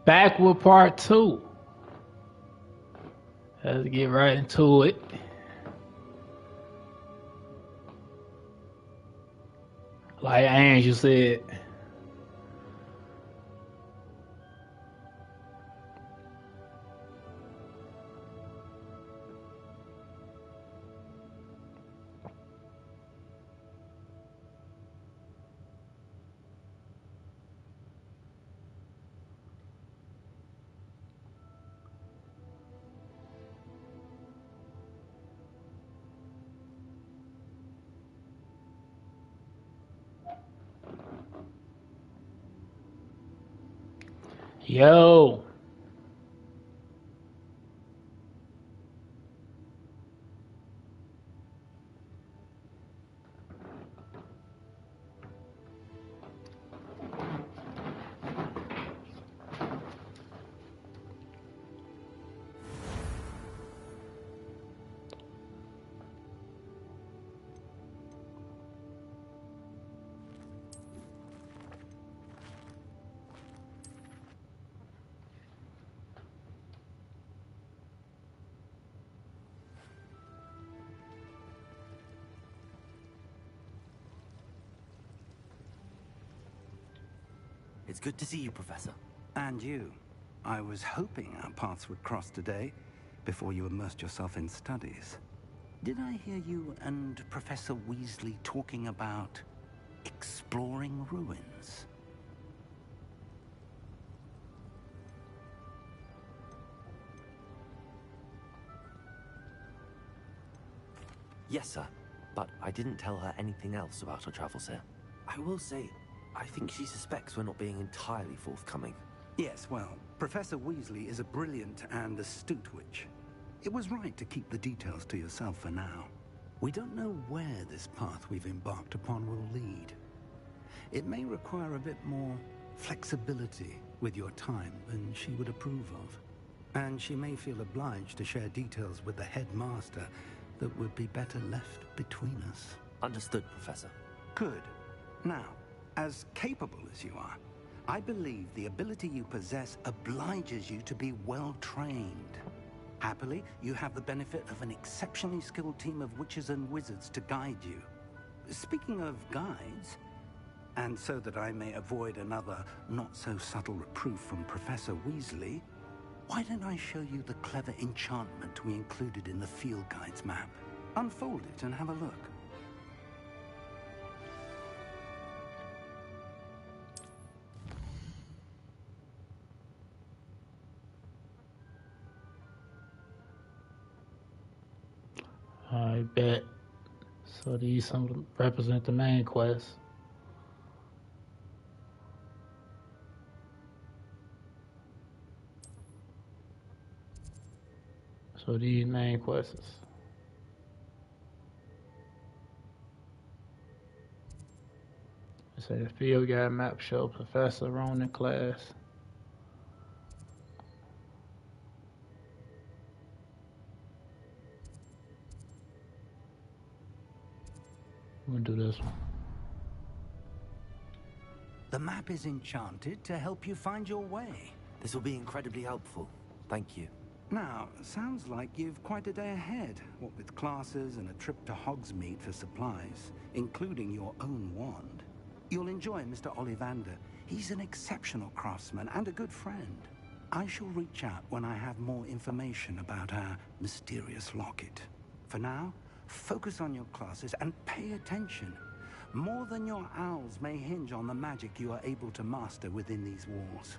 Back with part two. Let's get right into it. Like Angel said, yo, It's good to see you, Professor. And you. I was hoping our paths would cross today, before you immersed yourself in studies. Did I hear you and Professor Weasley talking about exploring ruins? Yes, sir. But I didn't tell her anything else about our travels here. I will say, I think she suspects we're not being entirely forthcoming. Yes, well, Professor Weasley is a brilliant and astute witch. It was right to keep the details to yourself for now. We don't know where this path we've embarked upon will lead. It may require a bit more flexibility with your time than she would approve of. And she may feel obliged to share details with the headmaster that would be better left between us. Understood, Professor. Good. Now, as capable as you are, I believe the ability you possess obliges you to be well trained. Happily, you have the benefit of an exceptionally skilled team of witches and wizards to guide you. Speaking of guides, and so that I may avoid another not-so-subtle reproof from Professor Weasley, why don't I show you the clever enchantment we included in the field guide's map? Unfold it and have a look. I bet. So these some represent the main quest. So these main quests. It says field guide map show Professor Ronan class. I'm gonna do this one. The map is enchanted to help you find your way. This will be incredibly helpful. Thank you. Now, sounds like you've quite a day ahead, what with classes and a trip to Hogsmeade for supplies, including your own wand. You'll enjoy Mr. Ollivander. He's an exceptional craftsman and a good friend. I shall reach out when I have more information about our mysterious locket. For now, focus on your classes and pay attention. More than your owls may hinge on the magic you are able to master within these walls.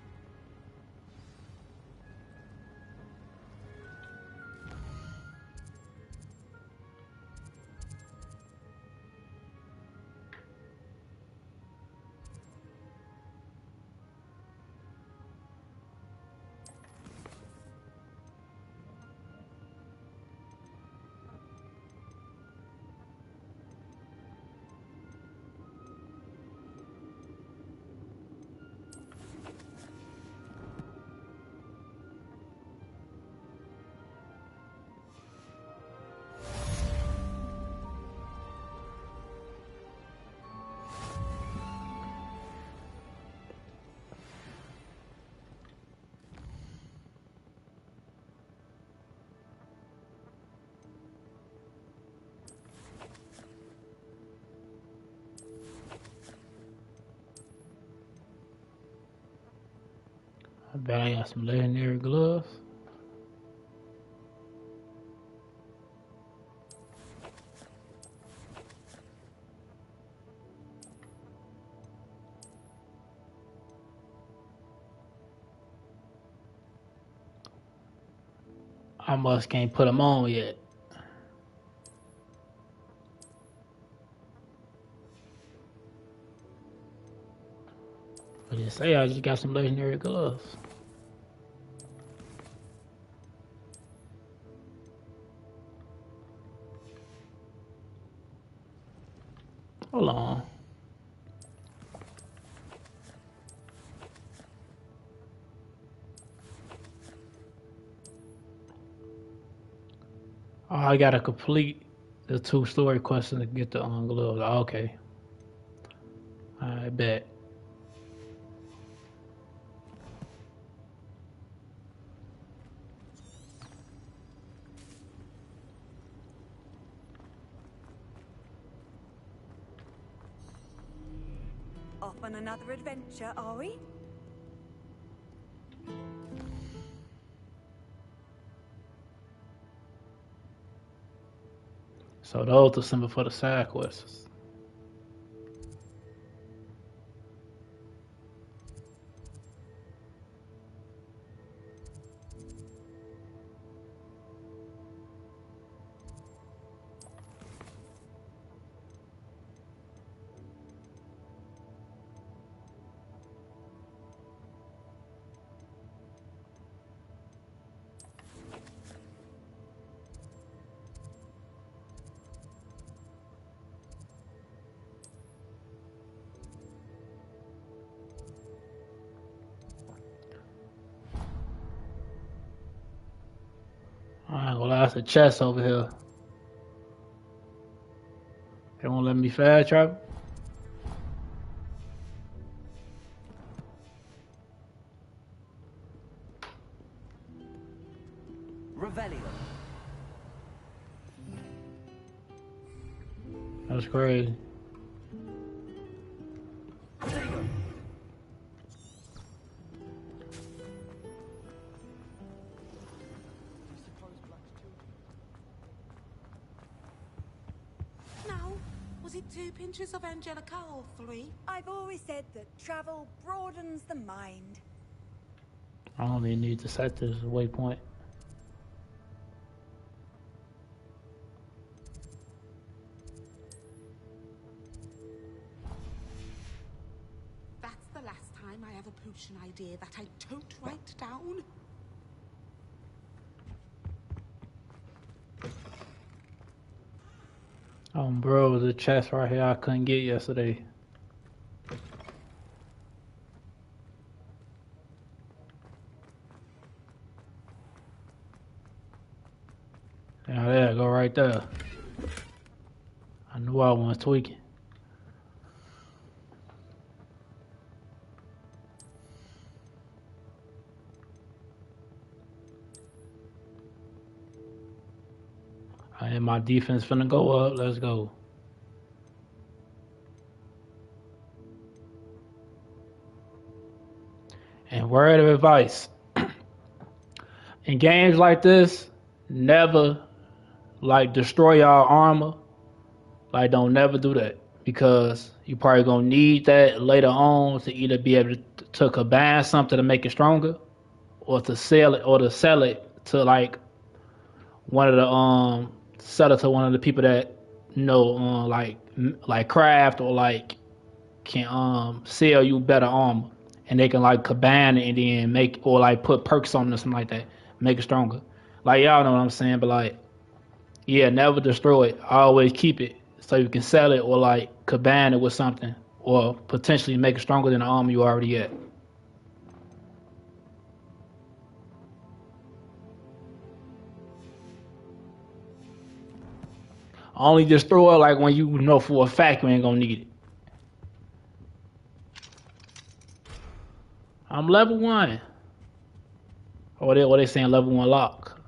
I bet I got some legendary gloves. I must can't put them on yet. But just say I just got some legendary gloves. Hold on. Oh, I gotta complete the 2 story questions to get the gloves. Oh, okay. I bet. Off on another adventure, are we? So those are simple for the side quests. I ain't gonna lie, it's a chest over here. They won't let me fast travel. Revelio. That's crazy. Now, was it 2 pinches of Angelica or 3? I've always said that travel broadens the mind. I don't even need to set this waypoint. That's the last time I have a potion idea that I don't write down. Bro, there's a chest right here I couldn't get yesterday. Now there, go right there. I knew I wasn't tweaking. And my defense finna go up. Let's go. And word of advice. In games like this, never destroy y'all armor. Don't never do that. Because you probably gonna need that later on to either be able to combine something to make it stronger, or to sell it to one of the sell it to one of the people that know like craft or can sell you better armor, and they can combine it and then make, or put perks on it or something like that, make it stronger. Y'all know what I'm saying, but yeah, never destroy it. Always keep it so you can sell it or combine it with something, or potentially make it stronger than the armor you already at. Only destroy it when you know for a fact you ain't gonna need it. I'm level 1. Or they saying level 1 lock.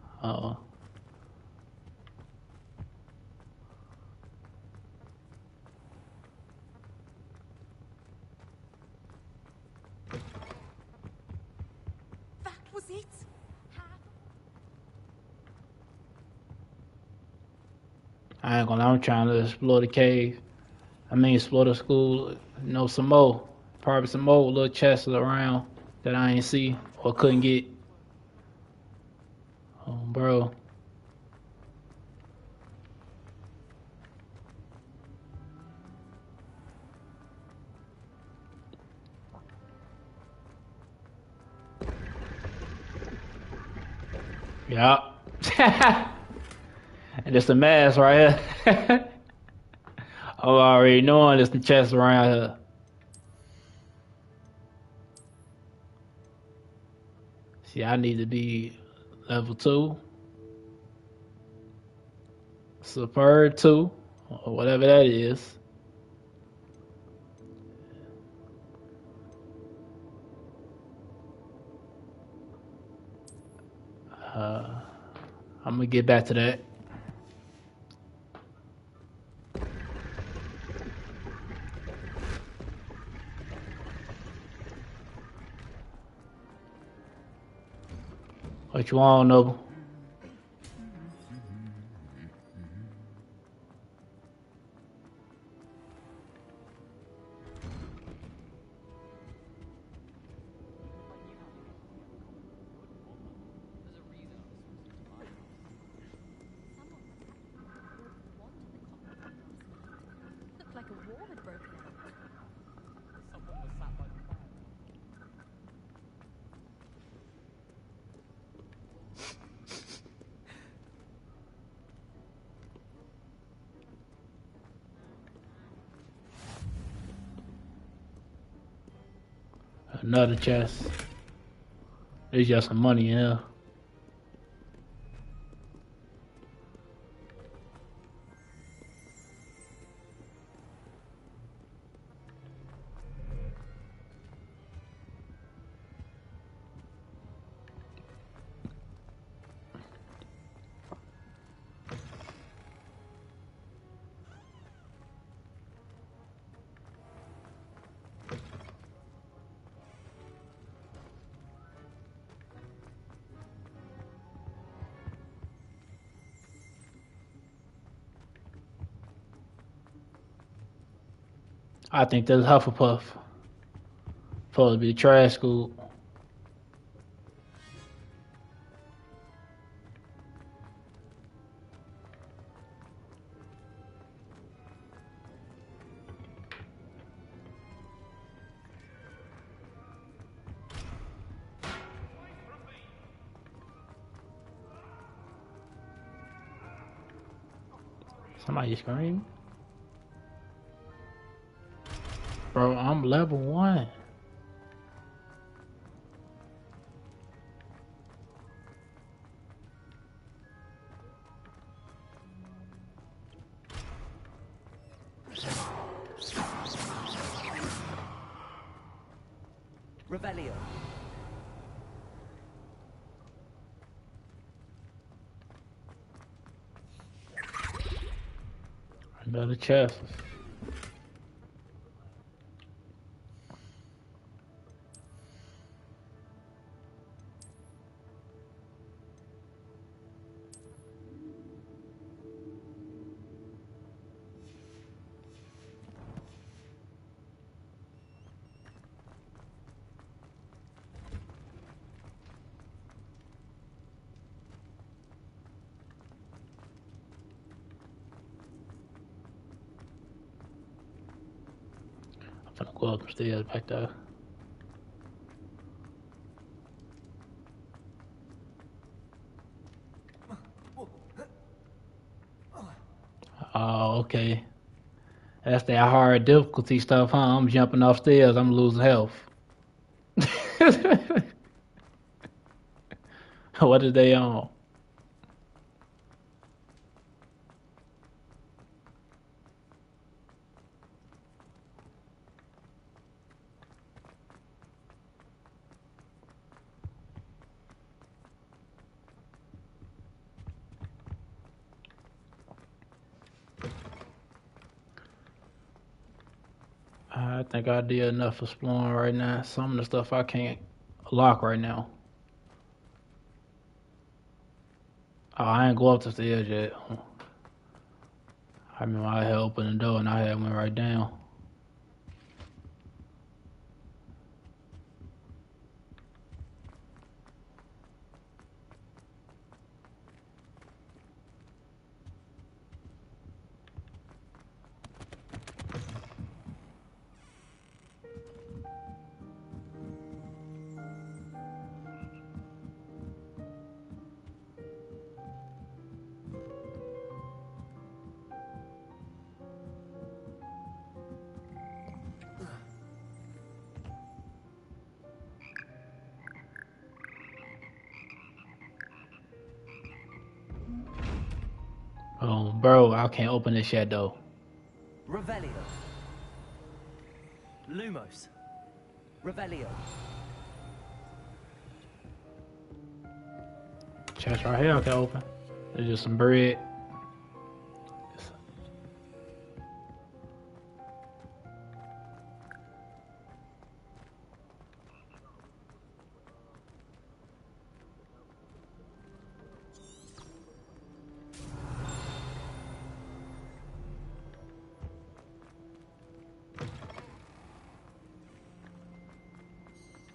it? I ain't gonna lie, I'm trying to explore the cave. I mean, explore the school. You know, some more. Probably some more little chests around that I ain't see or couldn't get. Oh, bro. Yeah. And it's the mask right here. I'm already knowing there's the chest around here. See, I need to be level 2, superb 2, or whatever that is. Uh, I'm gonna get back to that. What you want, Noble? Looked like a war had broken out. Another chest. There's just some money in here. I think that's Hufflepuff. Supposed to be the trash school. Somebody scream. Bro, I'm level 1. Revelio. Another chest. I'm finna go up the stairs back there. Oh, okay. That's that hard difficulty stuff, huh? I'm jumping off stairs. I'm losing health. What is they on? I think I did enough exploring right now. Some of the stuff I can't lock right now. Oh, I ain't go up the stairs yet. I remember I had opened the door and I had went right down. Oh, bro, I can't open this yet though. Revelio. Lumos. Revelio. Chest right here I can open. There's just some bread.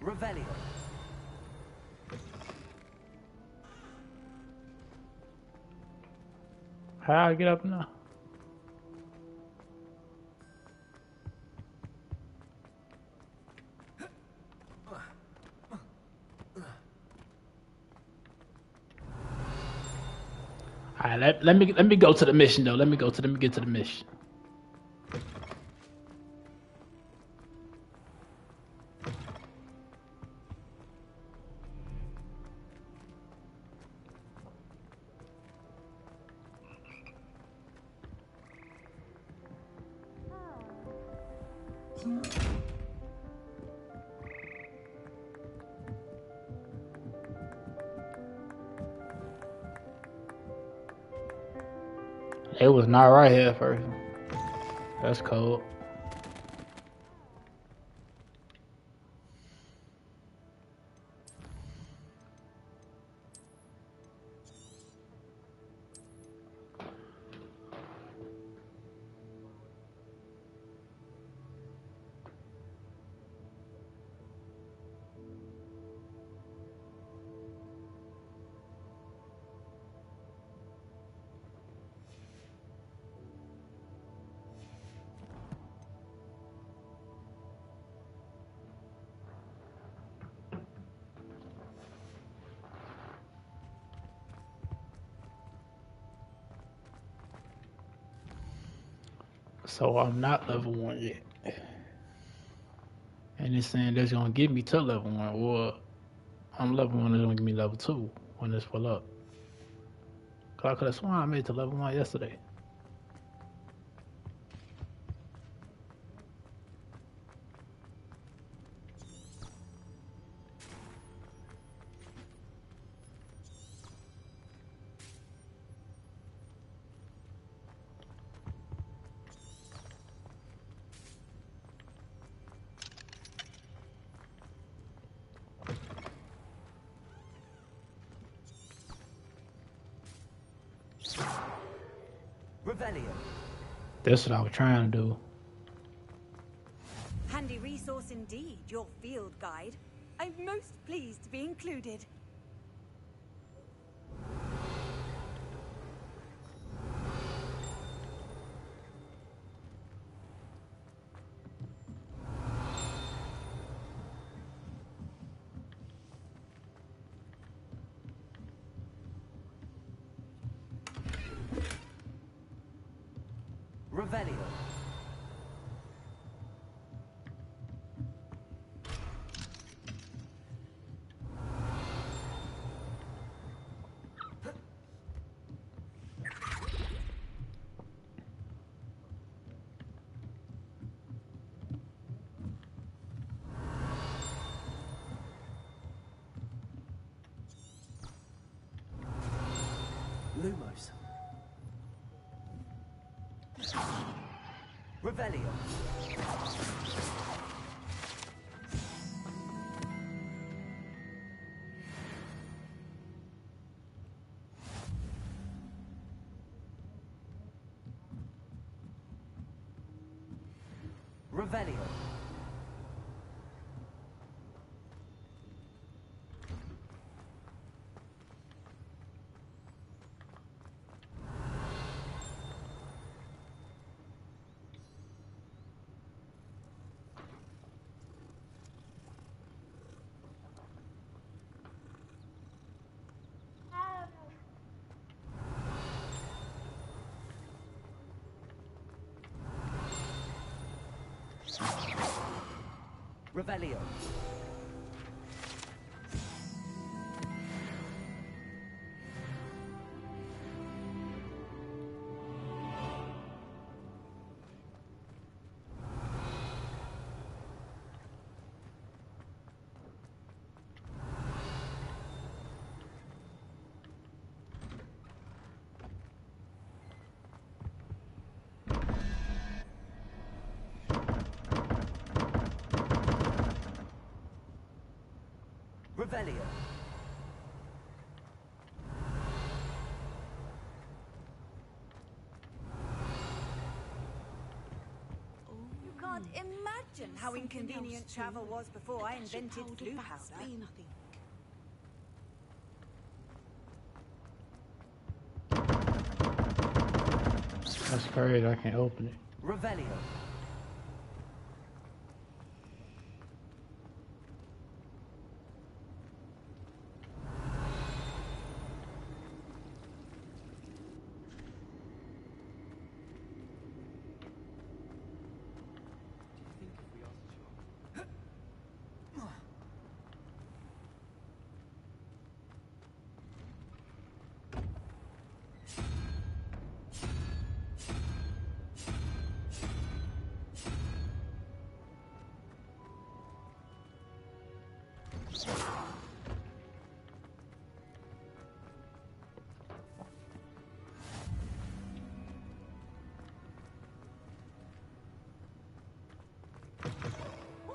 Revelio. How I get up now? Alright, let me go to the mission though. Let me get to the mission. It was not right here at first. That's cold. So I'm not level 1 yet. And it's saying that's gonna get me to level 1. Or I'm level 1, it's gonna give me level 2 when this full up. Cause I could have sworn I made it to level 1 yesterday. Revelio. That's what I was trying to do. Handy resource indeed, your field guide. I'm most pleased to be included. Revelio. Lumos. Revelio. Revelio. Revelio. Revelio. You can't imagine how inconvenient travel was before I invented blue powder. Nothing. That's crazy. I can't open it. Revelio.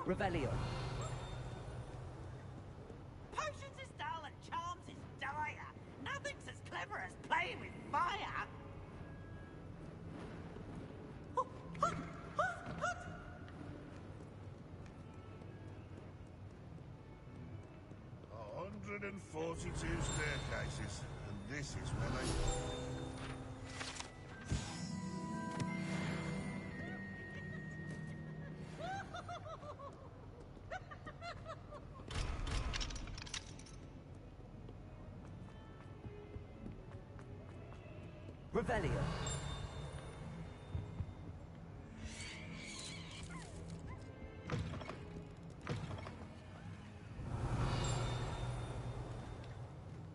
Revelio. Potions is dull and charms is dire. Nothing's as clever as playing with fire. A 142 staircases, and this is where they... Revelio.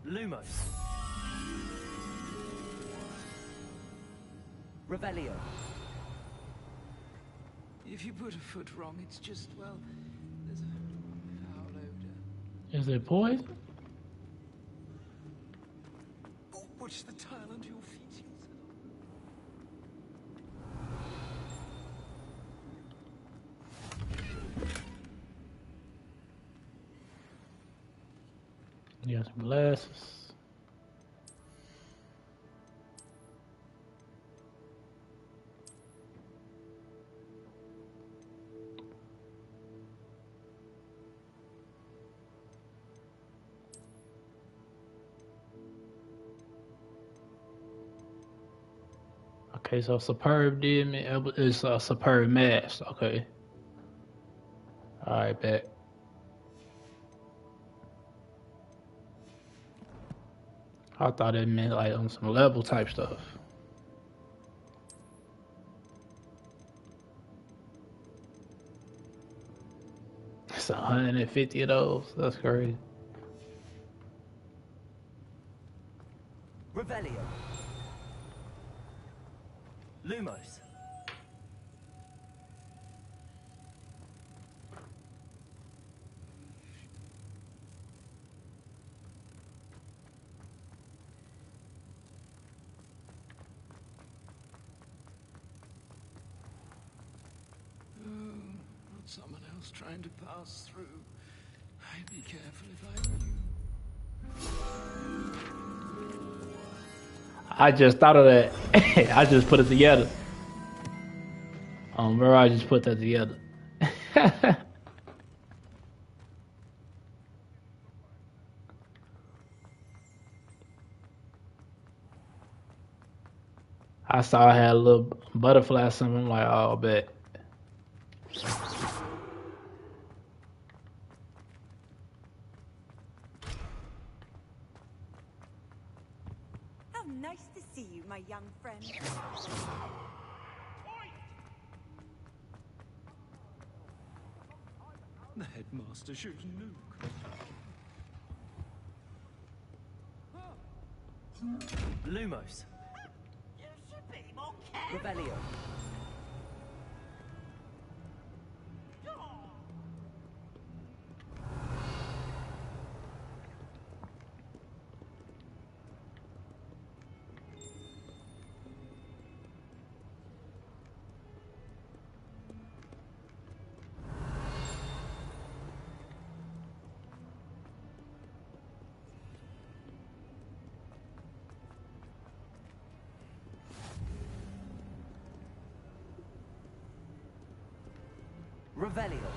Lumos. Revelio. If you put a foot wrong, it's just, well, there's a foul odor. Is it poison? Oh, watch the tile under your feet. You got some glasses. Okay, so superb did me. It's a superb mask. Okay. All right, bet. I thought it meant like on some level type stuff. It's 150 of those. That's crazy. Revelio. Lumos. Someone else trying to pass through. I'd be careful if I were you. I just thought of that. I just put it together. Mirage just put that together. I saw I had a little butterfly symbol. I'm like, oh, bet. How nice to see you, my young friend. The headmaster should nuke. Lumos. You should be more careful. Rebellion. Revelio.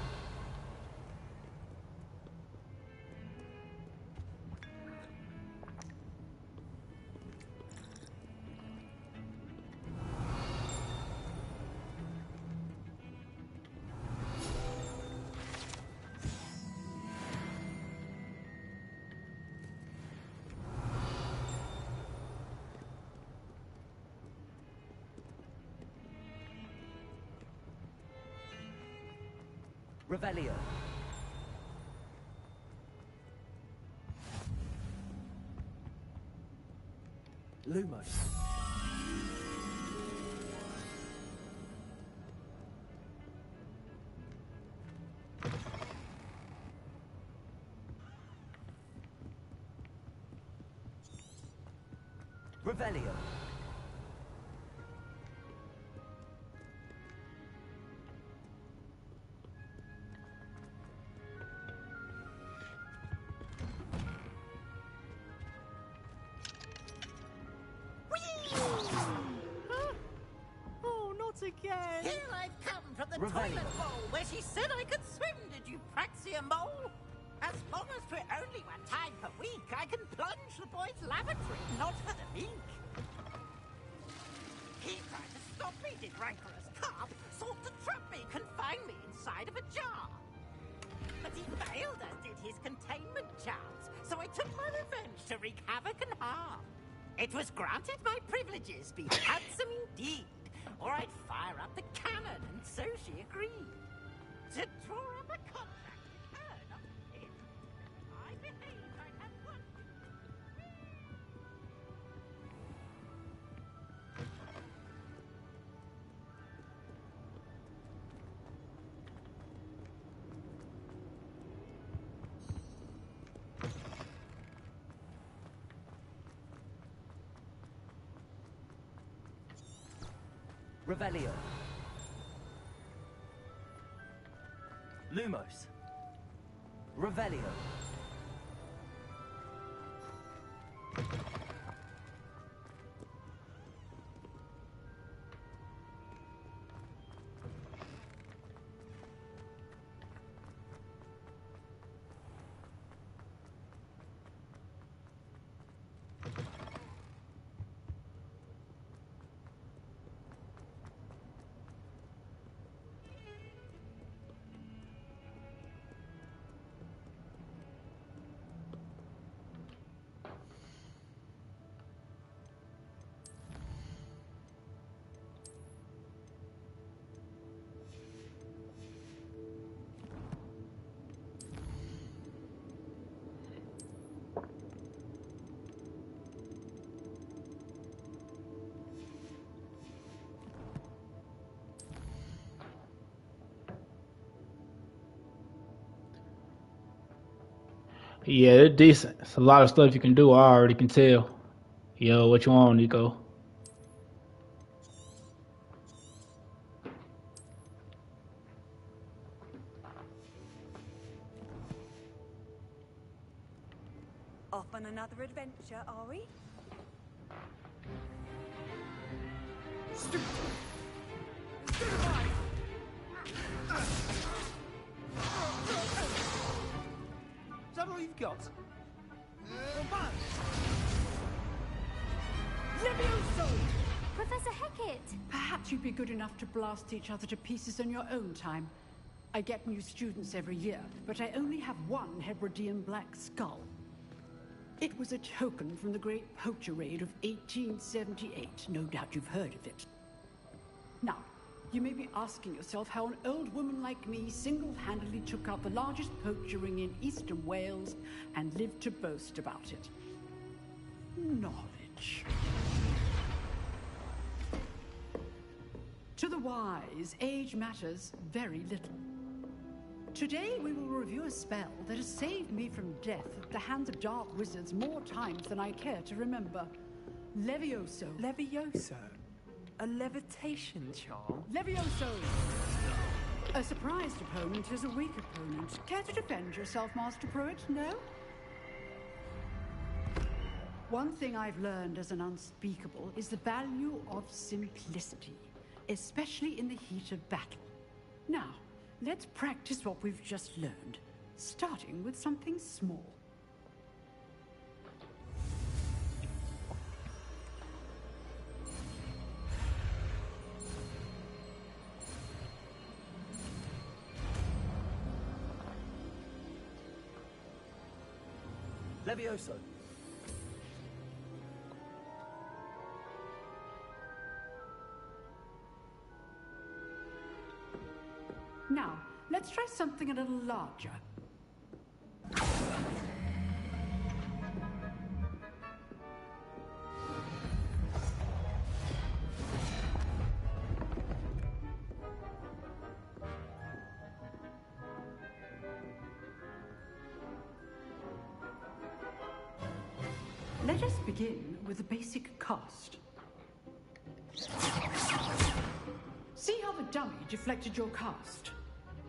Revelio. Lumos. Revelio. Oh, not again. Here I've come from the Revelio. toilet bowl where she said I could swim. Did you praxia mole? As long as we're only one time per week, I can plunge the boys' lavatory, not for the meek. He tried to stop me, did rancorous carp, sought to trap me, confine me inside of a jar. But he failed, as did his containment charms, so I took my revenge to wreak havoc and harm. It was granted my privileges be handsome indeed, or I'd fire up the cannon, and so she agreed. To draw up a contract with her, not him. I behaved, I'd have one. Revelio. Lumos. Revelio. Yeah, it's decent. It's a lot of stuff you can do. I already can tell. Yo, what you want, Nico? Off on another adventure, are we? Is that all you've got? Levioso! Professor Hecat! Perhaps you'd be good enough to blast each other to pieces in your own time. I get new students every year, but I only have one Hebridean black skull. It was a token from the Great Poacher Raid of 1878. No doubt you've heard of it. Now, you may be asking yourself how an old woman like me single-handedly took out the largest poacher ring in eastern Wales and lived to boast about it. Knowledge. To the wise, age matters very little. Today we will review a spell that has saved me from death at the hands of dark wizards more times than I care to remember. Levioso. Levioso? A levitation charm? Levioso! A surprised opponent is a weak opponent. Care to defend yourself, Master Pruitt? No? One thing I've learned as an unspeakable is the value of simplicity, especially in the heat of battle. Now, let's practice what we've just learned, starting with something small. Levioso. Now, let's try something a little larger. Let us begin with the basic cast. See how the dummy deflected your cast?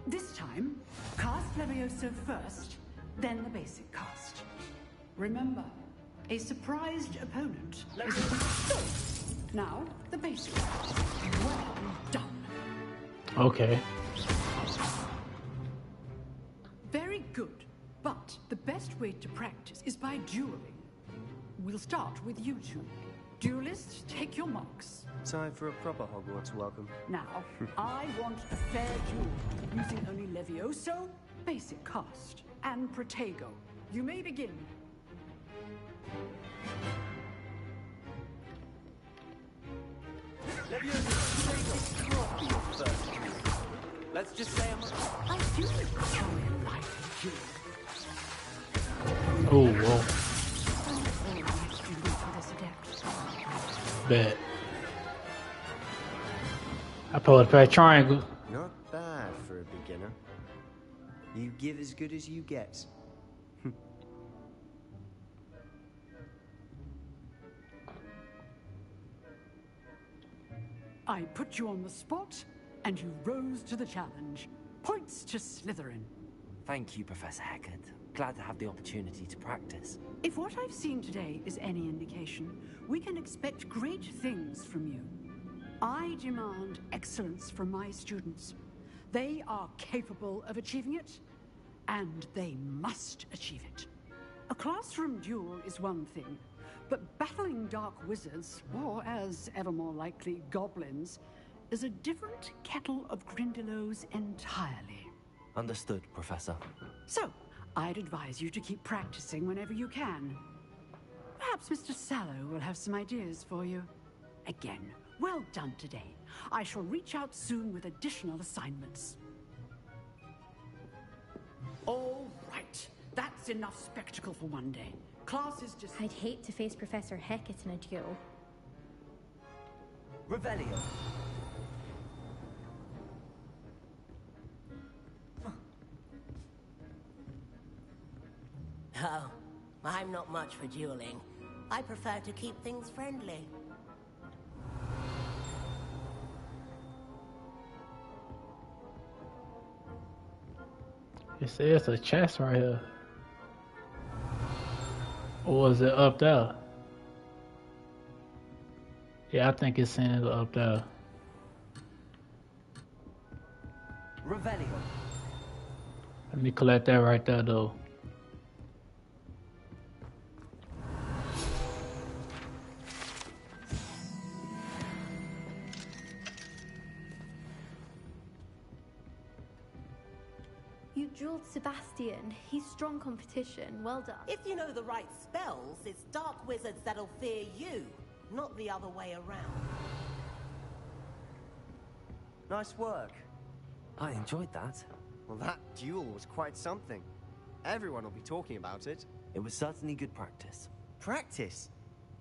This time, cast Levioso first, then the basic cast. Remember, a surprised opponent is a... Now, the basic cast. Well done. Okay. Very good, but the best way to practice is by dueling. We'll start with you two. Duelists, take your marks. Time for a proper Hogwarts welcome. Now, I want a fair duel, using only Levioso, basic cast, and Protego. You may begin. Let's just say I do like you. Oh, whoa. Bet. I pulled a triangle. Not bad for a beginner. You give as good as you get. I put you on the spot, and you rose to the challenge. Points to Slytherin. Thank you, Professor Hecat. Glad to have the opportunity to practice. If what I've seen today is any indication, we can expect great things from you. I demand excellence from my students. They are capable of achieving it, and they must achieve it. A classroom duel is one thing, but battling dark wizards, or as ever more likely, goblins, is a different kettle of Grindylows entirely. Understood, Professor. So, I'd advise you to keep practicing whenever you can. Perhaps Mr. Sallow will have some ideas for you. Again, well done today. I shall reach out soon with additional assignments. All right. That's enough spectacle for one day. Class is just... I'd hate to face Professor Hecat in a duel. Revelio. Oh, I'm not much for dueling. I prefer to keep things friendly. It says a chest right here. Or is it up there? Yeah, I think it's saying it up there. Revelio. Let me collect that right there, though. You jeweled Sebastian. He's strong competition. Well done. If you know the right spells, it's dark wizards that'll fear you, not the other way around. Nice work. I enjoyed that. Well, that duel was quite something. Everyone will be talking about it. It was certainly good practice. Practice?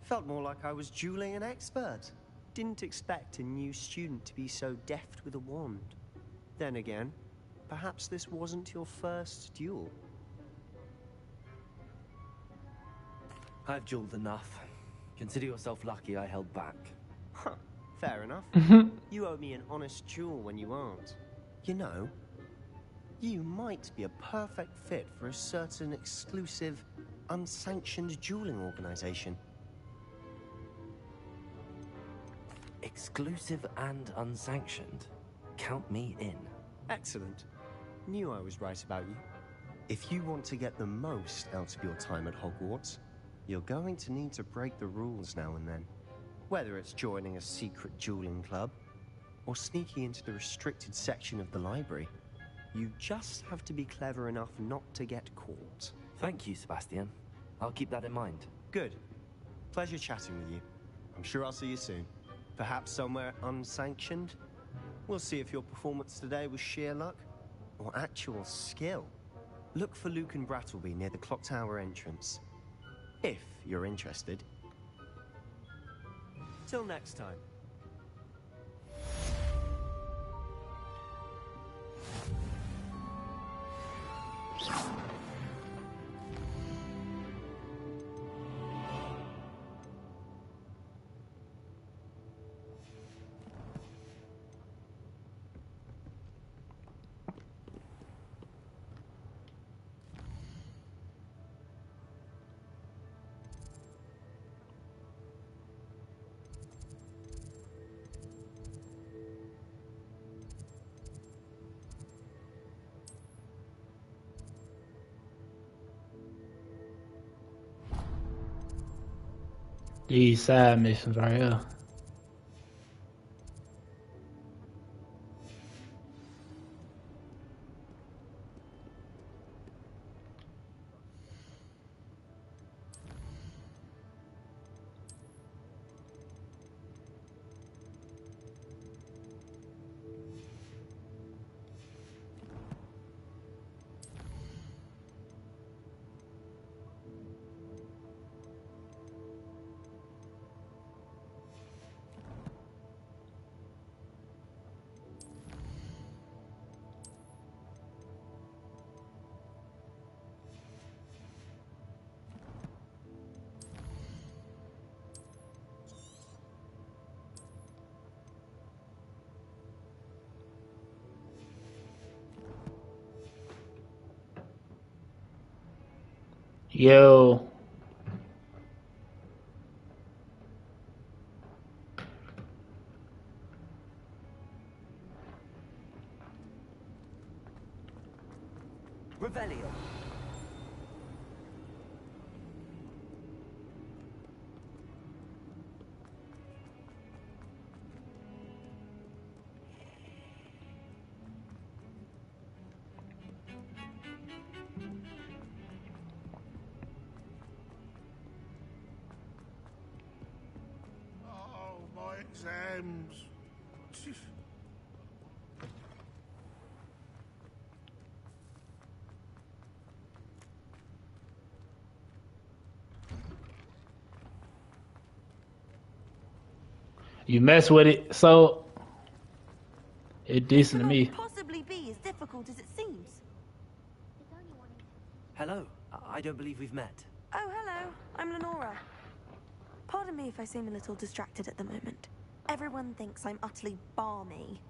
Felt more like I was dueling an expert. Didn't expect a new student to be so deft with a wand. Then again, perhaps this wasn't your first duel. I've dueled enough. Consider yourself lucky I held back. Huh, fair enough. You owe me an honest duel when you aren't. You know, you might be a perfect fit for a certain exclusive, unsanctioned dueling organization. Exclusive and unsanctioned. Count me in. Excellent. Knew I was right about you. If you want to get the most out of your time at Hogwarts, you're going to need to break the rules now and then. Whether it's joining a secret dueling club, or sneaking into the restricted section of the library, you just have to be clever enough not to get caught. Thank you, Sebastian. I'll keep that in mind. Good. Pleasure chatting with you. I'm sure I'll see you soon. Perhaps somewhere unsanctioned? We'll see if your performance today was sheer luck or actual skill. Look for Luke and Brattleby near the clock tower entrance. If you're interested. Till next time. These side missions right here. Yo. Revelio. Oh, my exams. You mess with it, so it's decent to me. Possibly be as difficult as it seems. Hello. I don't believe we've met. Oh, hello. I'm Lenora. Pardon me if I seem a little distracted at the moment. Everyone thinks I'm utterly balmy.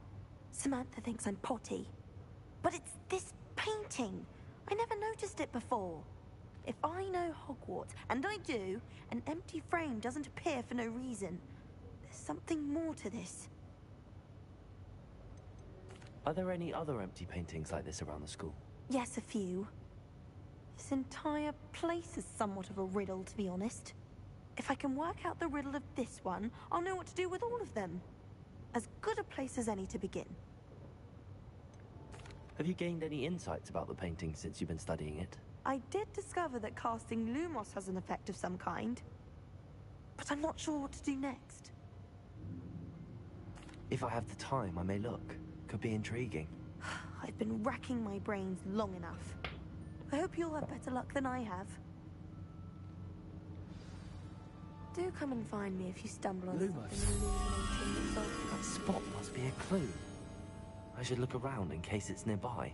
Samantha thinks I'm potty. But it's this painting. I never noticed it before. If I know Hogwarts, and I do, an empty frame doesn't appear for no reason. There's something more to this. Are there any other empty paintings like this around the school? Yes, a few. This entire place is somewhat of a riddle, to be honest. If I can work out the riddle of this one, I'll know what to do with all of them. As good a place as any to begin. Have you gained any insights about the painting since you've been studying it? I did discover that casting Lumos has an effect of some kind. But I'm not sure what to do next. If I have the time, I may look. Could be intriguing. I've been racking my brains long enough. I hope you'll have better luck than I have. Do come and find me if you stumble on something illuminating that solves That spot must be a clue. I should look around in case it's nearby.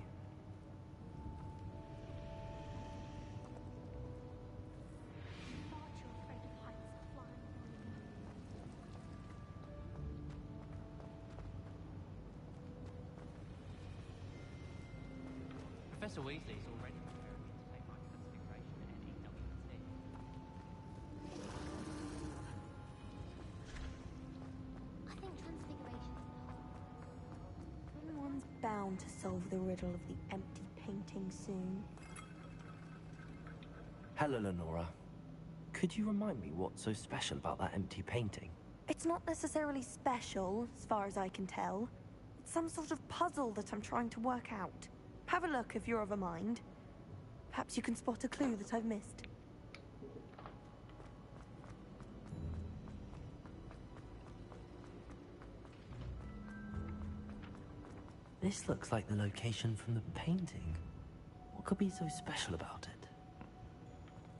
Professor Weasley's already preparing me to take my classification at NEWT. I think transfiguration. Everyone's bound to solve the riddle of the empty painting soon. Hello, Lenora. Could you remind me what's so special about that empty painting? It's not necessarily special, as far as I can tell. It's some sort of puzzle that I'm trying to work out. Have a look if you're of a mind. Perhaps you can spot a clue that I've missed. This looks like the location from the painting. What could be so special about it?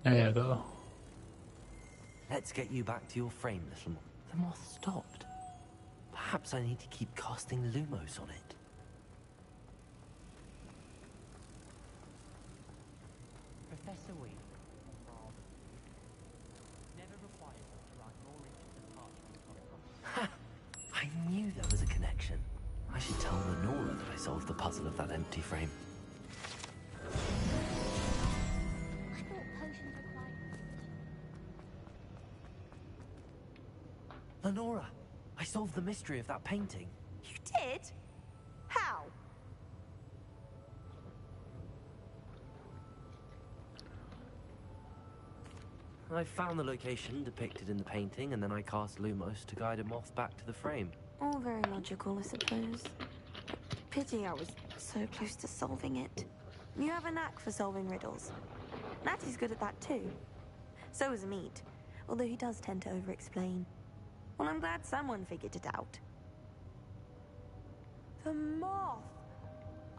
There you go. Let's get you back to your frame, little moth. The moth stopped. Perhaps I need to keep casting Lumos on it. Professor Weasley, never required them to write more inches of parchment on a copy. I knew there was a connection. I should tell Lenora that I solved the puzzle of that empty frame. I thought potions required. Lenora, I solved the mystery of that painting. You did? How? I found the location depicted in the painting, and then I cast Lumos to guide a moth back to the frame. All very logical, I suppose. Pity I was so close to solving it. You have a knack for solving riddles. Natty's good at that too. So is Amit, although he does tend to over-explain. Well, I'm glad someone figured it out. The moth!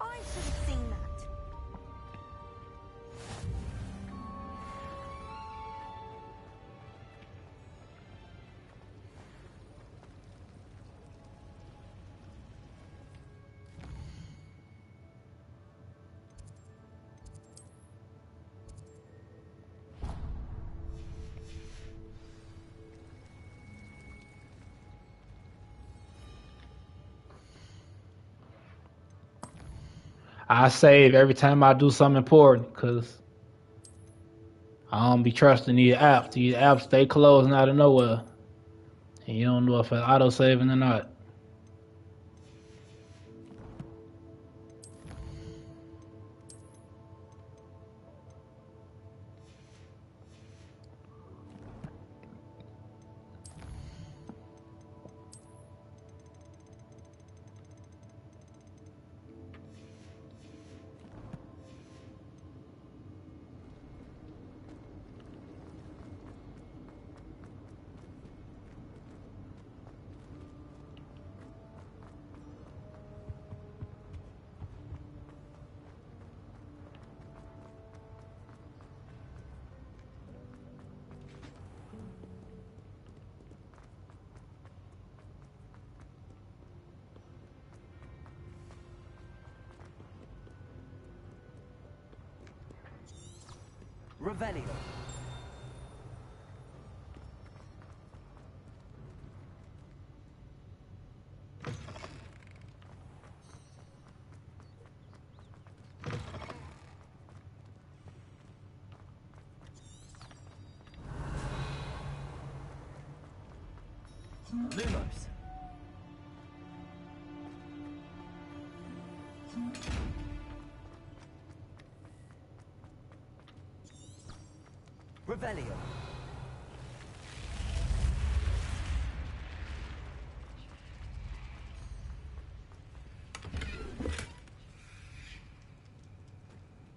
I should have seen that. I save every time I do something important because I don't be trusting these apps. These apps, they closing out of nowhere. And you don't know if it's auto-saving or not. Revelio. Lumos. Revelio.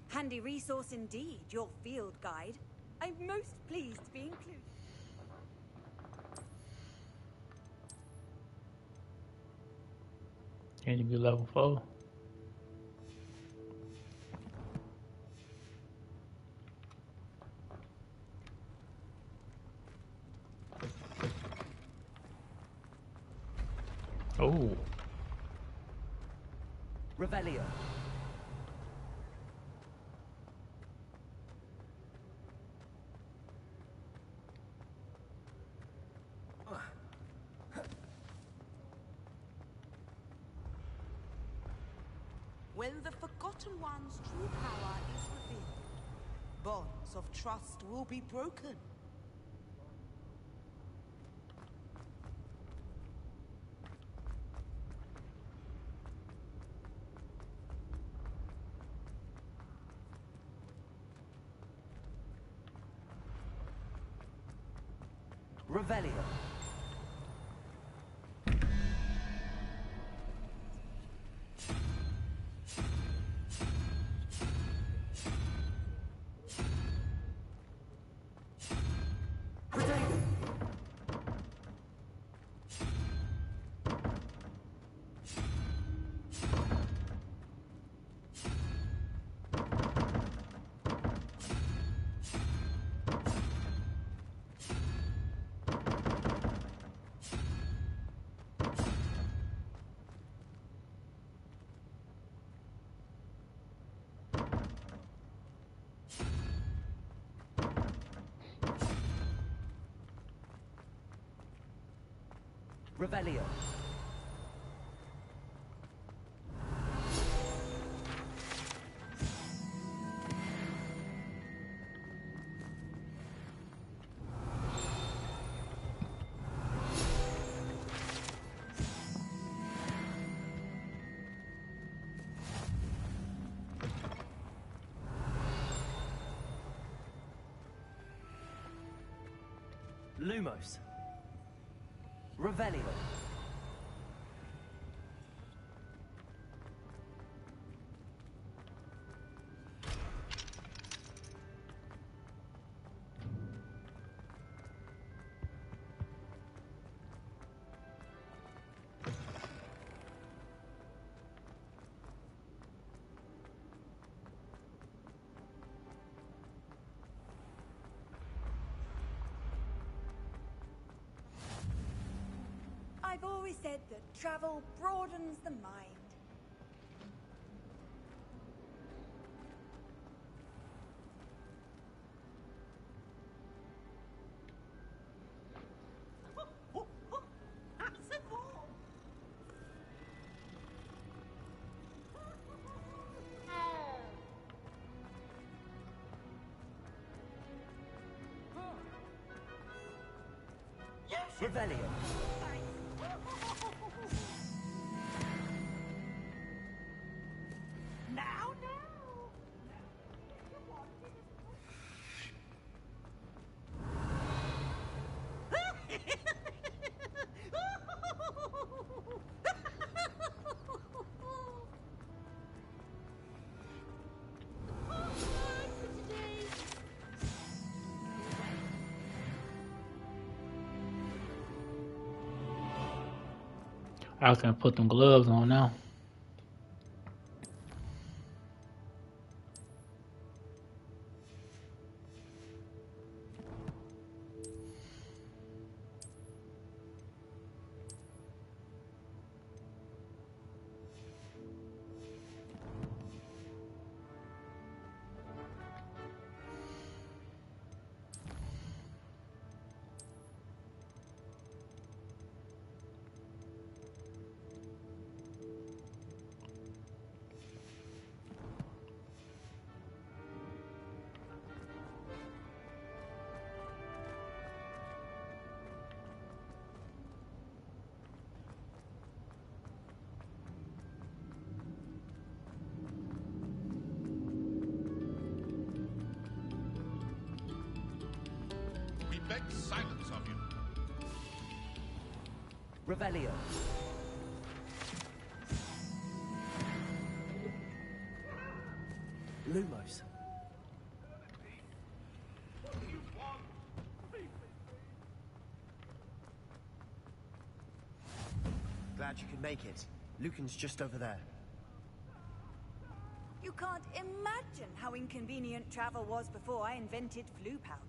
Handy resource indeed, your field guide. I'm most pleased to be included. Can you be level 4? Oh. Revelio. When the Forgotten One's true power is revealed, bonds of trust will be broken. Revelio. Revelio. Lumos. Revelio. I've always said that travel broadens the mind. Revelio. Now, I was gonna put them gloves on now. expect silence of you. Revelio. Lumos. Glad you could make it. Lucan's just over there. You can't imagine how inconvenient travel was before I invented flu powder.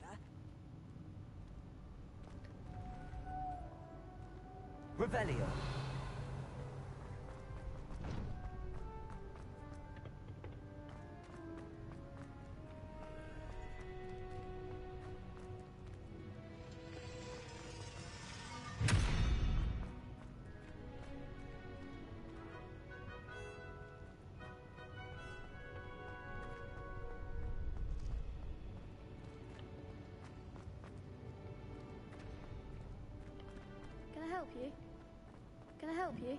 Revelio. Can I help you? Can I help you?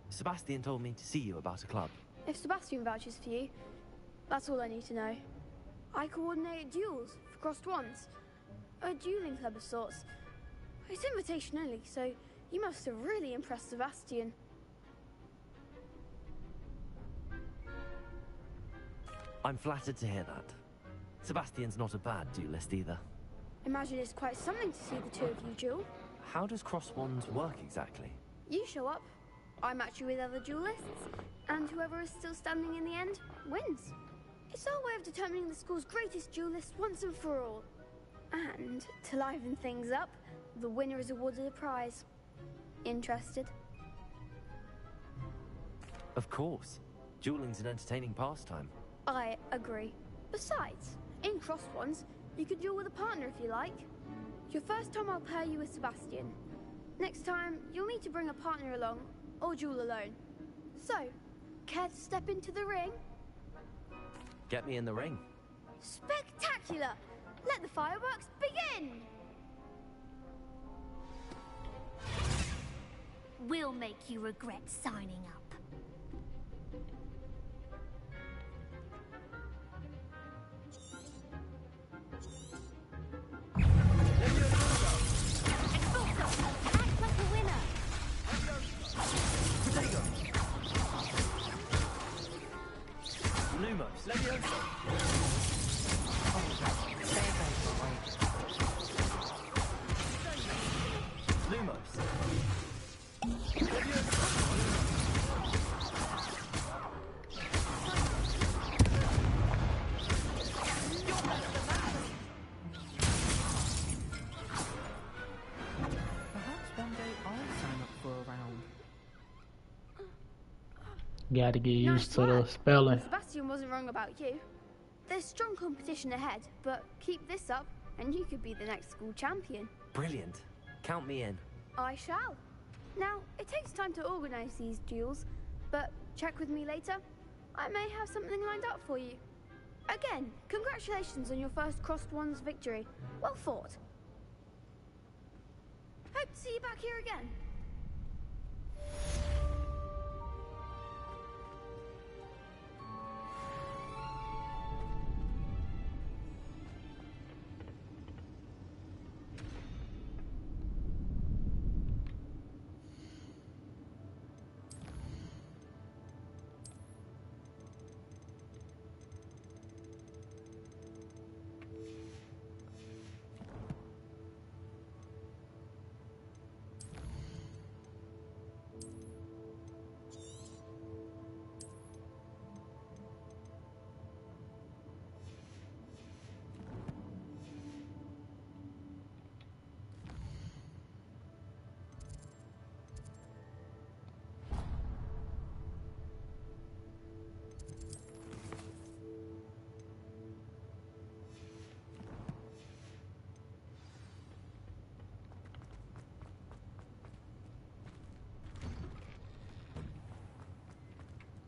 Sebastian told me to see you about a club. If Sebastian vouches for you, that's all I need to know. I coordinate duels for crossed ones. A dueling club of sorts. It's invitation only, so you must have really impressed Sebastian. I'm flattered to hear that. Sebastian's not a bad duelist either. Imagine it's quite something to see the two of you duel. How does cross wands work exactly? You show up, I match you with other duelists, and whoever is still standing in the end wins. It's our way of determining the school's greatest duelist once and for all. And to liven things up, the winner is awarded a prize. Interested? Of course. Dueling's an entertaining pastime. I agree. Besides, in crossed ones, you could duel with a partner if you like. Your first time I'll pair you with Sebastian. Next time, you'll need to bring a partner along, or duel alone. So, care to step into the ring? Get me in the ring. Spectacular! Let the fireworks begin! We'll make you regret signing up. Lumos. Levioso. Lumos. Perhaps one day I'll sign up for a round. Gotta get used to the work. spelling. Sebastian wasn't wrong about you. There's strong competition ahead, but keep this up and you could be the next school champion. Brilliant. Count me in. I shall. Now, it takes time to organise these duels, but check with me later. I may have something lined up for you. Again, congratulations on your first crossed ones victory. Well fought. Hope to see you back here again.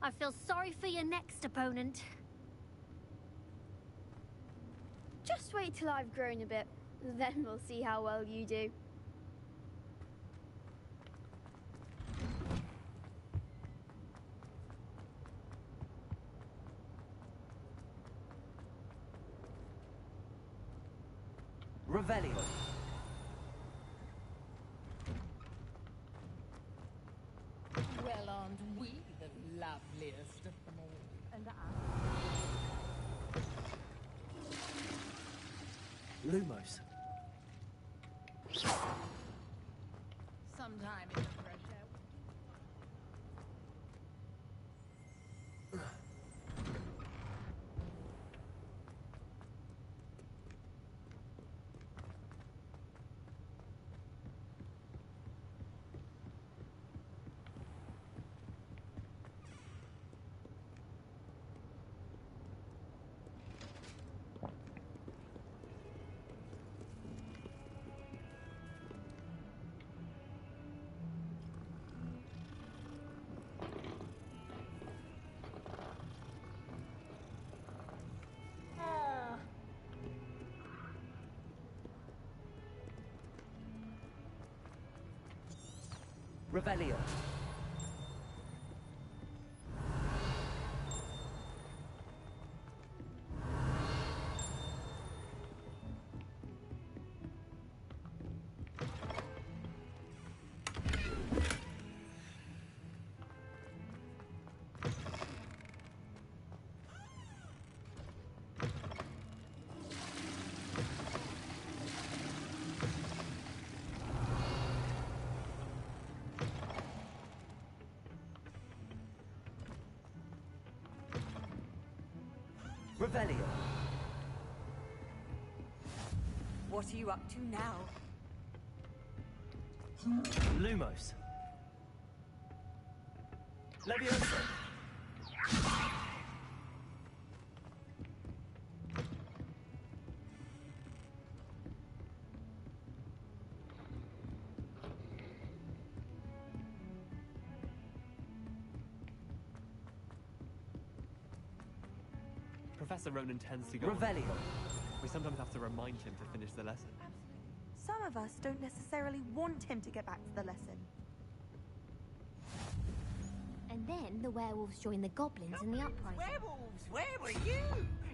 I feel sorry for your next opponent. Just wait till I've grown a bit, then we'll see how well you do. Revelio. Well, aren't we the loveliest of them all? And Lumos. sometime in the pressure. Revelio. Revelio. What are you up to now? Lumos. Levioso. Professor Ronan tends to go Revelio. We sometimes have to remind him to finish the lesson. Some of us don't necessarily want him to get back to the lesson. And then the werewolves join the goblins in the uprising. Werewolves, where were you?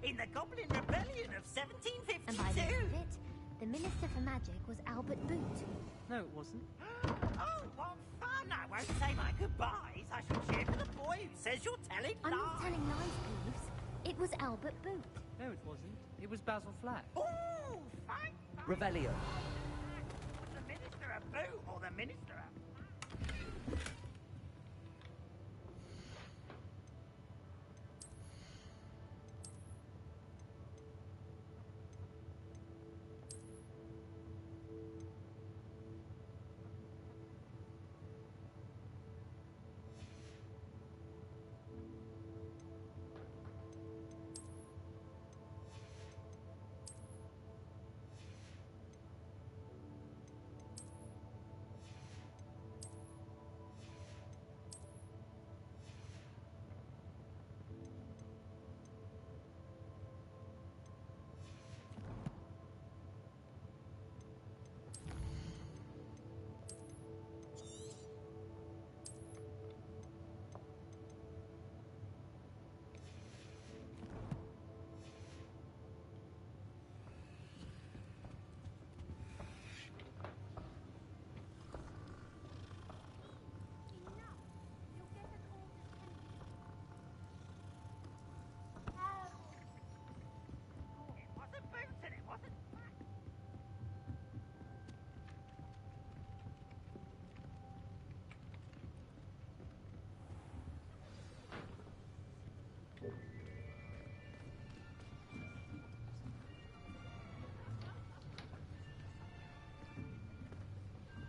In the Goblin Rebellion of 1752? And by the end of it, the Minister for Magic was Albert Boot. No, it wasn't. Oh, what fun! I won't say my goodbyes. I shall cheer for the boy who says you're telling I'm lies. not telling lies, Peeves. It was Albert Boot. No, it wasn't. It was Basil Flack. Oh, fine. Revelio. The Minister of Boo or the Minister of...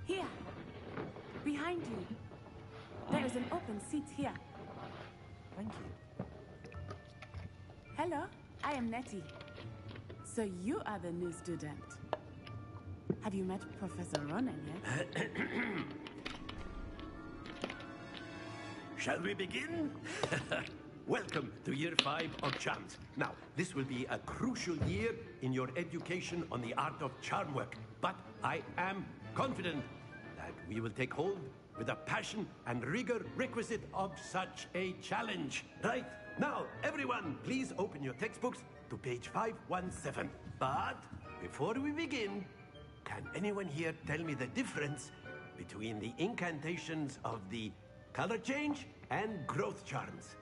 Here, behind you. There is an open seat here. Thank you. Hello, I am Nettie. So you are the new student. Have you met Professor Ronan yet? Shall we begin? Welcome to Year 5 of Charms. Now, this will be a crucial year in your education on the art of charm work. But I am confident that we will take hold with the passion and rigor requisite of such a challenge. Right? Now, everyone, please open your textbooks to page 517. But before we begin, can anyone here tell me the difference between the incantations of the color change and growth charms?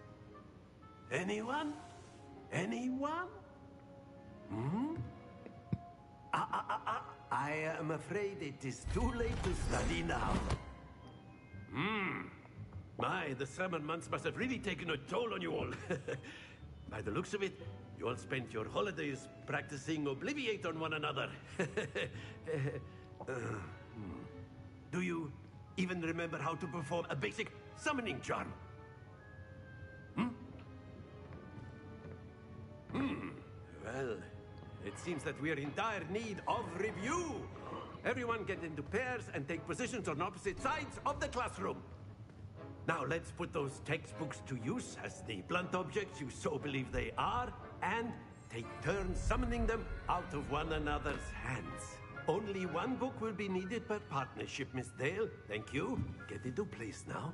Anyone? Anyone? Hmm? I am afraid it is too late to study now. My, the summer months must have really taken a toll on you all. By the looks of it, you all spent your holidays practicing Obliviate on one another. Do you even remember how to perform a basic summoning charm? Well, it seems that we are in dire need of review. Everyone get into pairs and take positions on opposite sides of the classroom. Now let's put those textbooks to use as the blunt objects you so believe they are, and take turns summoning them out of one another's hands. Only one book will be needed per partnership, Miss Dale. Thank you. Get into place now.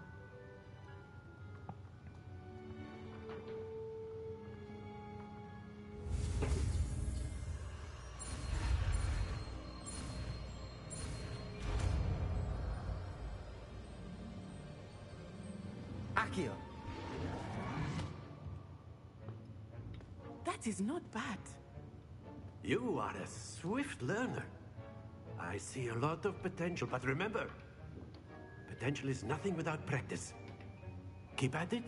Accio. That is not bad. You are a swift learner. I see a lot of potential, but remember, potential is nothing without practice. Keep at it.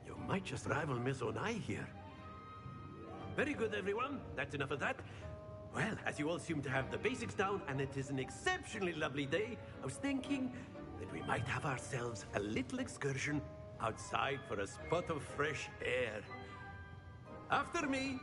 You might just rival Miss Onai here. Very good, everyone. That's enough of that. Well, as you all seem to have the basics down, and it is an exceptionally lovely day, I was thinking that we might have ourselves a little excursion outside for a spot of fresh air. After me.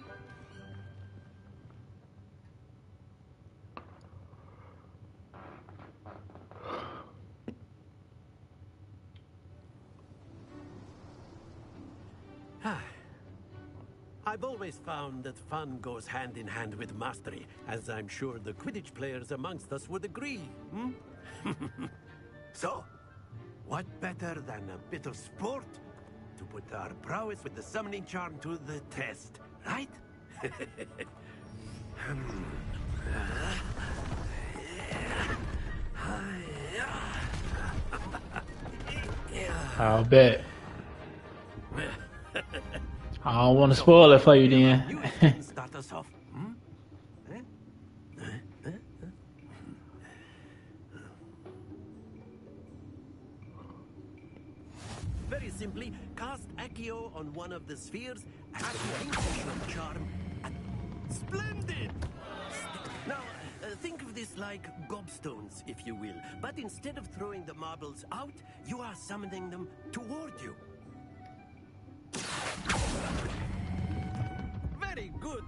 I've always found that fun goes hand in hand with mastery, as I'm sure the Quidditch players amongst us would agree. So, what better than a bit of sport to put our prowess with the summoning charm to the test, right? I'll bet. I don't want to spoil it for you then. Start us off. Very simply, cast Accio on one of the spheres and activation of charm. Splendid! Now, think of this like gobstones, if you will. But instead of throwing the marbles out, you are summoning them toward you. Very good.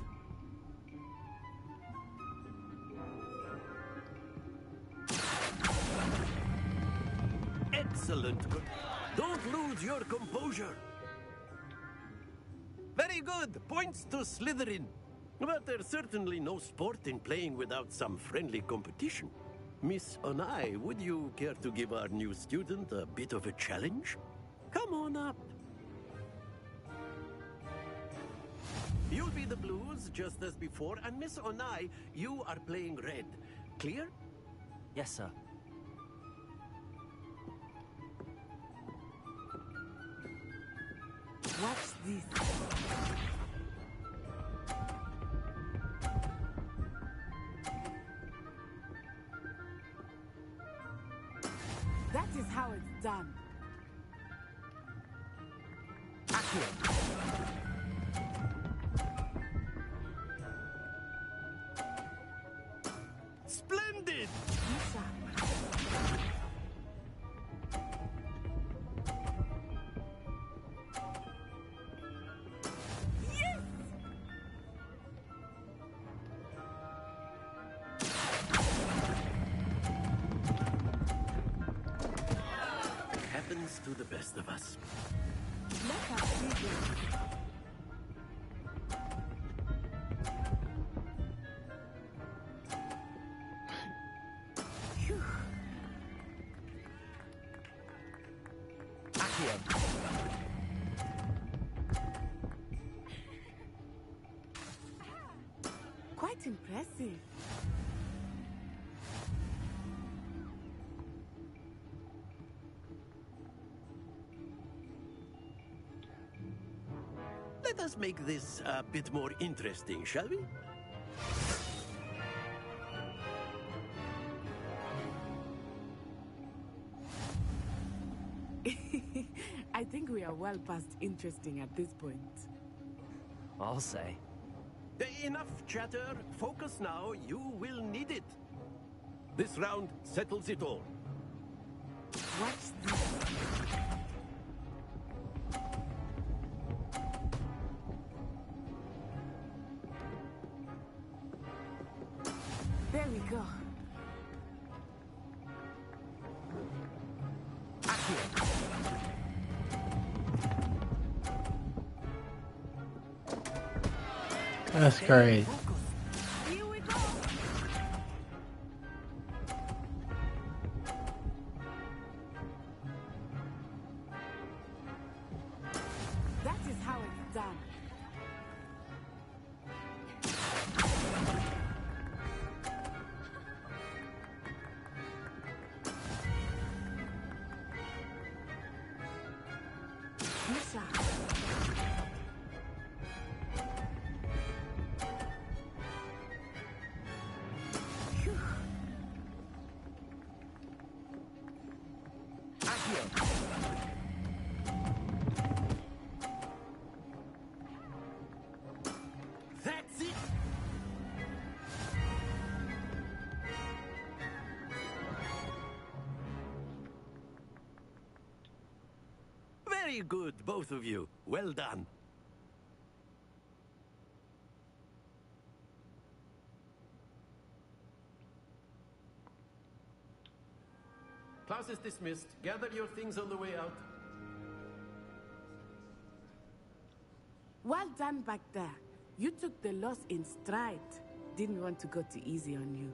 Excellent. Don't lose your composure. Very good. Points to Slytherin. But there's certainly no sport in playing without some friendly competition. Miss Onai, would you care to give our new student a bit of a challenge? Come on up. You'll be the blues, just as before, and Miss Onai, you are playing red. Clear? Yes, sir. Watch this. That is how it's done. Accio. Splendid! Happens to the best of us. Let us begin. Quite impressive. Impressive. Let us make this a bit more interesting, shall we? I think we are well past interesting at this point. I'll say. Enough chatter. Focus now. You will need it. This round settles it all. What's this? There we go. That's crazy. Here we go. That is how it's done. Misha. That's it. Very good, both of you. Well done. Class is dismissed. Gather your things on the way out. Well done back there. You took the loss in stride. Didn't want to go too easy on you.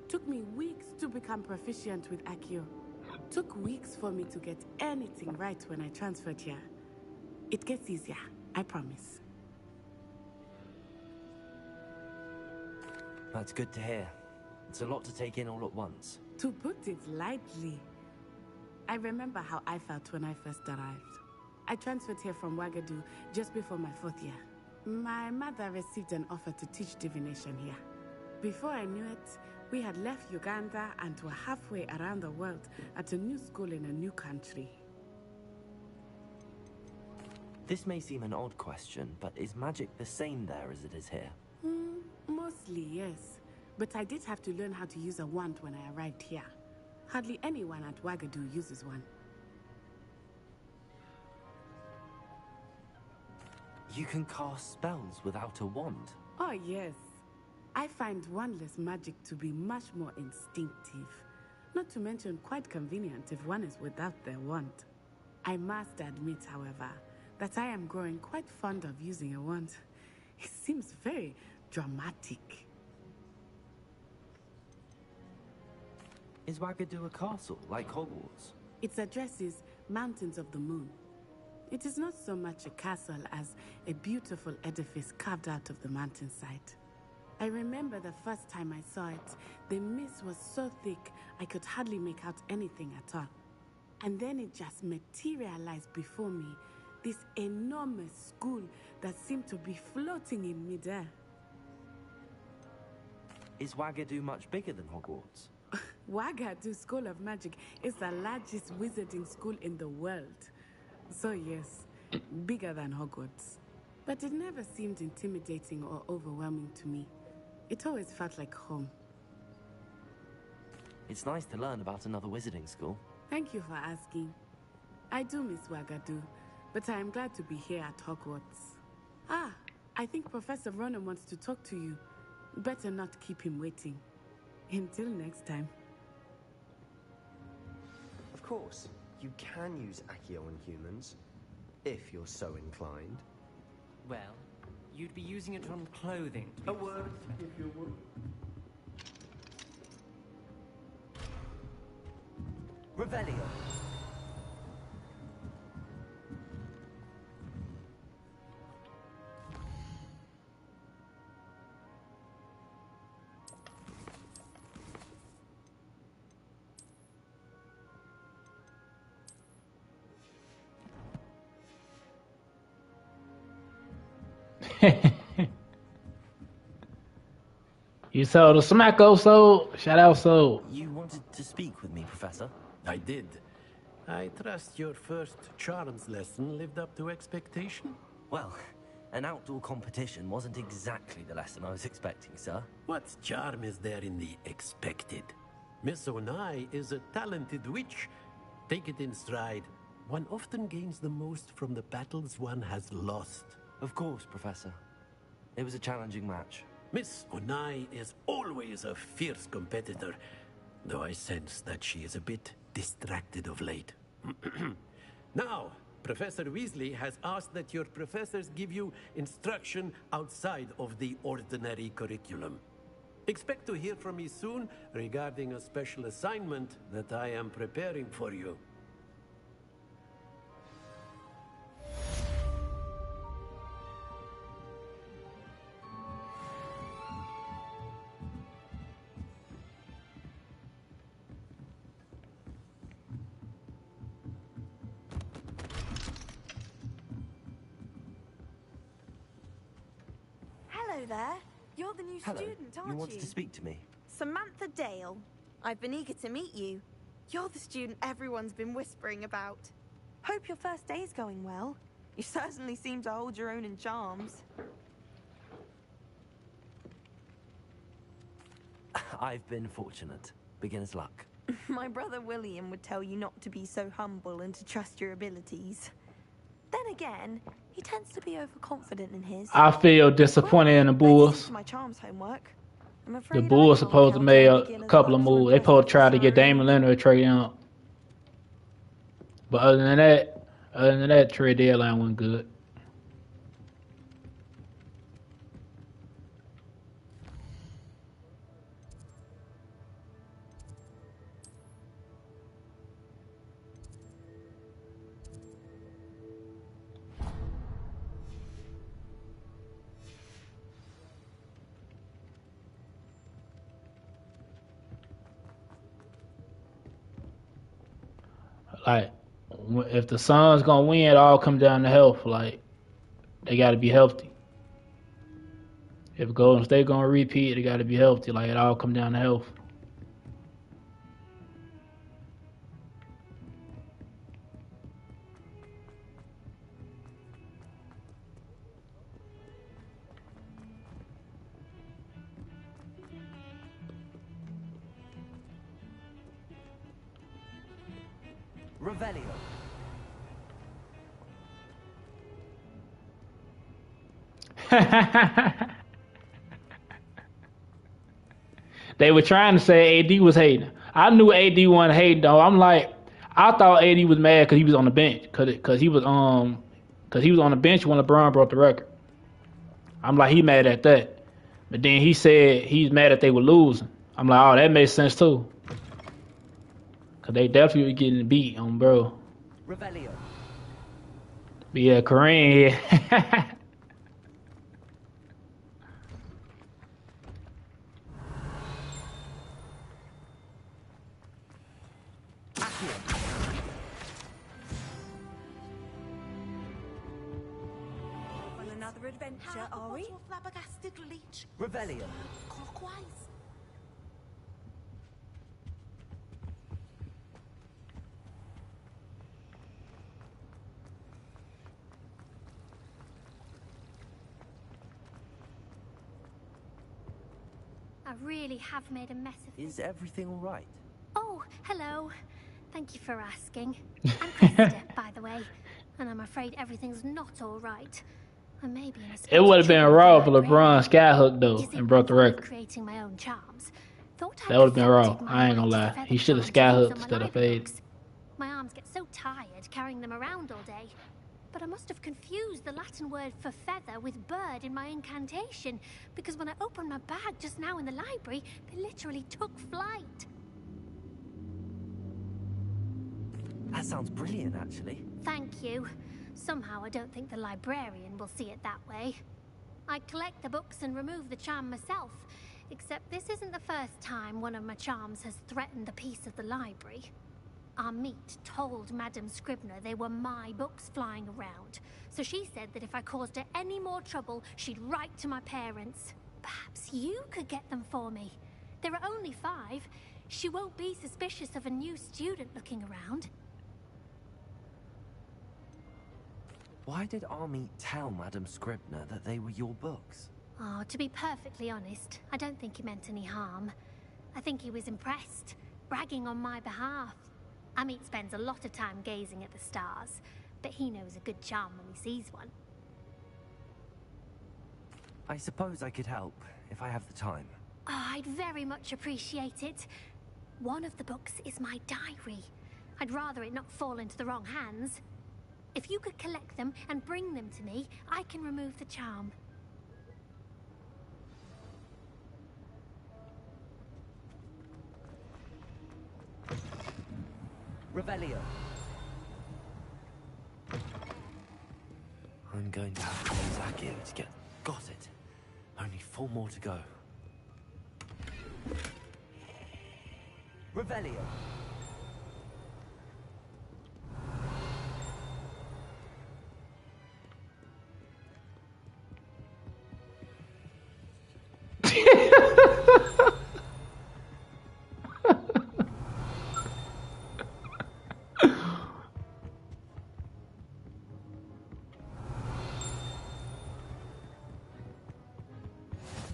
Took me weeks to become proficient with Accio. Took weeks for me to get anything right when I transferred here. It gets easier, I promise. That's good to hear. It's a lot to take in all at once. To put it lightly, I remember how I felt when I first arrived. I transferred here from Wagadu just before my 4th year. My mother received an offer to teach divination here. Before I knew it, we had left Uganda and were halfway around the world at a new school in a new country. This may seem an odd question, but is magic the same there as it is here? Mostly, yes. But I did have to learn how to use a wand when I arrived here. Hardly anyone at Wagadu uses one. You can cast spells without a wand? Oh, yes. I find wandless magic to be much more instinctive. Not to mention quite convenient if one is without their wand. I must admit, however, that I am growing quite fond of using a wand. It seems very dramatic. Is Wagadu a castle, like Hogwarts? Its address is Mountains of the Moon. It is not so much a castle as a beautiful edifice carved out of the mountainside. I remember the first time I saw it, the mist was so thick I could hardly make out anything at all. And then it just materialized before me, this enormous school that seemed to be floating in midair. Is Wagadu much bigger than Hogwarts? Wagadu School of Magic is the largest wizarding school in the world. So yes, bigger than Hogwarts. But it never seemed intimidating or overwhelming to me. It always felt like home. It's nice to learn about another wizarding school. Thank you for asking. I do miss Wagadu, but I am glad to be here at Hogwarts. Ah, I think Professor Ronan wants to talk to you. Better not keep him waiting. Until next time. Of course, you can use Accio on humans, if you're so inclined. Well, you'd be using it on clothing. A word, if you would. Revelio. You sold a Smacko sold. Shout out sold. You wanted to speak with me, Professor? I did. I trust your first charms lesson lived up to expectation? Well, an outdoor competition wasn't exactly the lesson I was expecting, sir. What charm is there in the expected? Miss Onai is a talented witch. Take it in stride. One often gains the most from the battles one has lost. Of course, Professor. It was a challenging match. Miss Onai is always a fierce competitor, though I sense that she is a bit distracted of late. Now, Professor Weasley has asked that your professors give you instruction outside of the ordinary curriculum. Expect to hear from me soon regarding a special assignment that I am preparing for you. Hello there. You're the new Hello. student, aren't you? You wanted to speak to me? Samantha Dale. I've been eager to meet you. You're the student everyone's been whispering about. Hope your first day's going well. You certainly seem to hold your own in charms. I've been fortunate. Beginner's luck. My brother William would tell you not to be so humble and to trust your abilities. Then again, he tends to be overconfident in his. I feel disappointed in the Bulls. My charms homework. I'm The afraid Bulls supposed to make a couple of moves. They supposed to try to get Damian Leonard or Trae Young. But other than that, trade deadline wasn't good. Like, if the Suns gonna win, it all come down to health. Like, they got to be healthy. If Golden State gonna repeat, they got to be healthy. Like, it all come down to health. Revelio. They were trying to say AD was hating. I knew AD wasn't hating though. I'm like, I thought AD was mad because he was on the bench, cause he was on the bench when LeBron broke the record. I'm like, he mad at that. But then he said he's mad that they were losing. I'm like, oh, that makes sense too. Cause they definitely were getting beat on bro. Revelio. But yeah, Kareem here. On another adventure, are we? Flabbergasted leech. Revelio. Clockwise. I really have made a mess of things. Is everything all right? Oh, hello. Thank you for asking. I'm Krista, by the way, and I'm afraid everything's not all right. I may be in a It would have been raw for LeBron skyhook though and broke the record. Creating my own charms. Thought That would have been raw. I ain't gonna lie. He should have skyhooked instead of fade. My arms get so tired carrying them around all day. But I must have confused the Latin word for feather with bird in my incantation, because when I opened my bag just now in the library, they literally took flight. That sounds brilliant, actually. Thank you. Somehow I don't think the librarian will see it that way. I collect the books and remove the charm myself, except this isn't the first time one of my charms has threatened the peace of the library. Amit told Madame Scribner they were my books flying around, so she said that if I caused her any more trouble, she'd write to my parents. Perhaps you could get them for me. There are only 5. She won't be suspicious of a new student looking around. Why did Amit tell Madame Scribner that they were your books? Oh, to be perfectly honest, I don't think he meant any harm. I think he was impressed, bragging on my behalf. Amit spends a lot of time gazing at the stars, but he knows a good charm when he sees one. I suppose I could help, if I have the time. Oh, I'd very much appreciate it. One of the books is my diary. I'd rather it not fall into the wrong hands. If you could collect them and bring them to me, I can remove the charm. Revelio. I'm going to have to use Accio to get... Got it. Only 4 more to go. Revelio.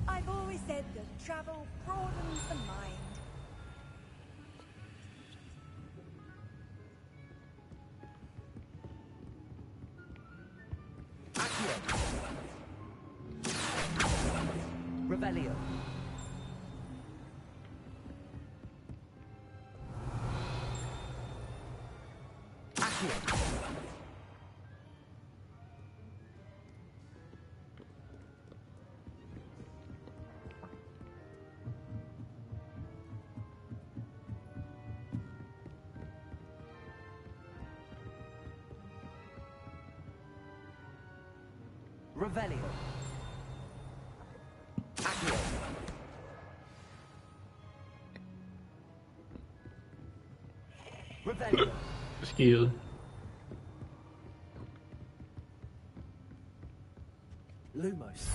I've always said that travel broadens the mind. Revelio. Accio. Revelio. Accio. Revelio. Excuse. Lumos.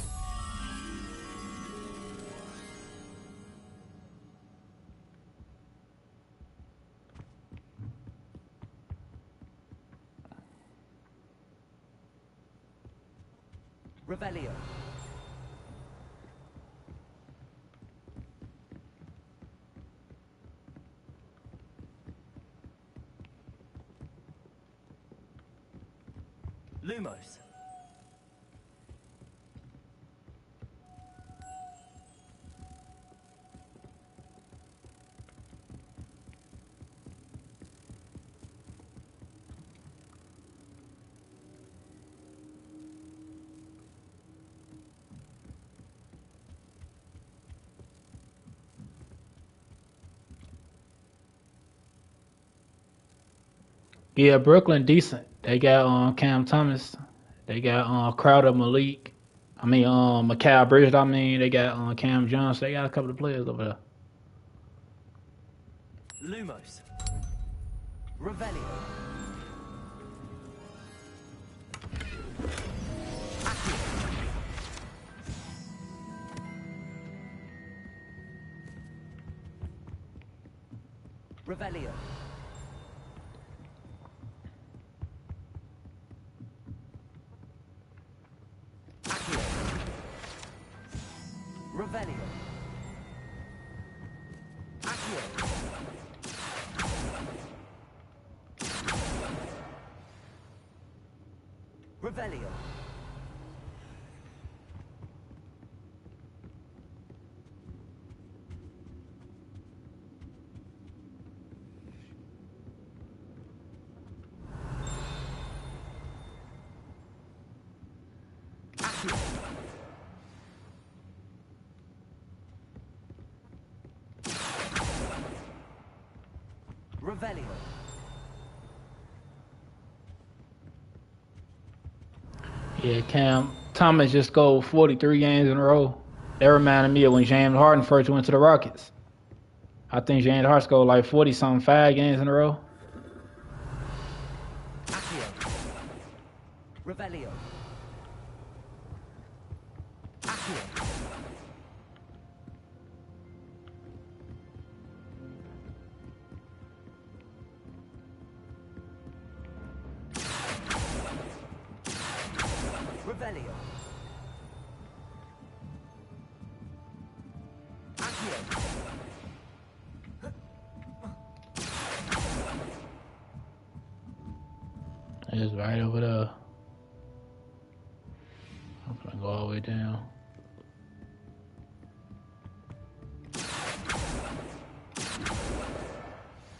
Revelio. Lumos. Yeah, Brooklyn decent. They got Cam Thomas. They got Crowder Malik. Mikal Bridges. They got Cam Jones. They got a couple of players over there. Lumos. Revelio. Accio. Revelio. Accio. Revelio. Accio. Revelio. Accio. Revelio. Yeah, Cam Thomas just scored 43 games in a row. That reminded me of when James Harden first went to the Rockets. I think James Harden scored like 40-something 5 games in a row. Revelio. Accio. Revelio. Accio. It's right over there. I'm gonna go all the way down.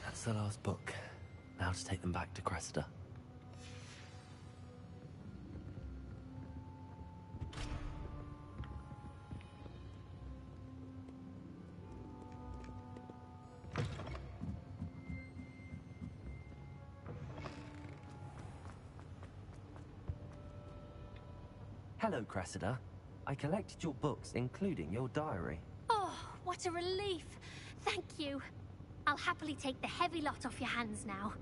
That's the last book. Now to take them back to Cressida. Hello, Cressida. I collected your books, including your diary. Oh, what a relief. Thank you. I'll happily take the heavy lot off your hands now.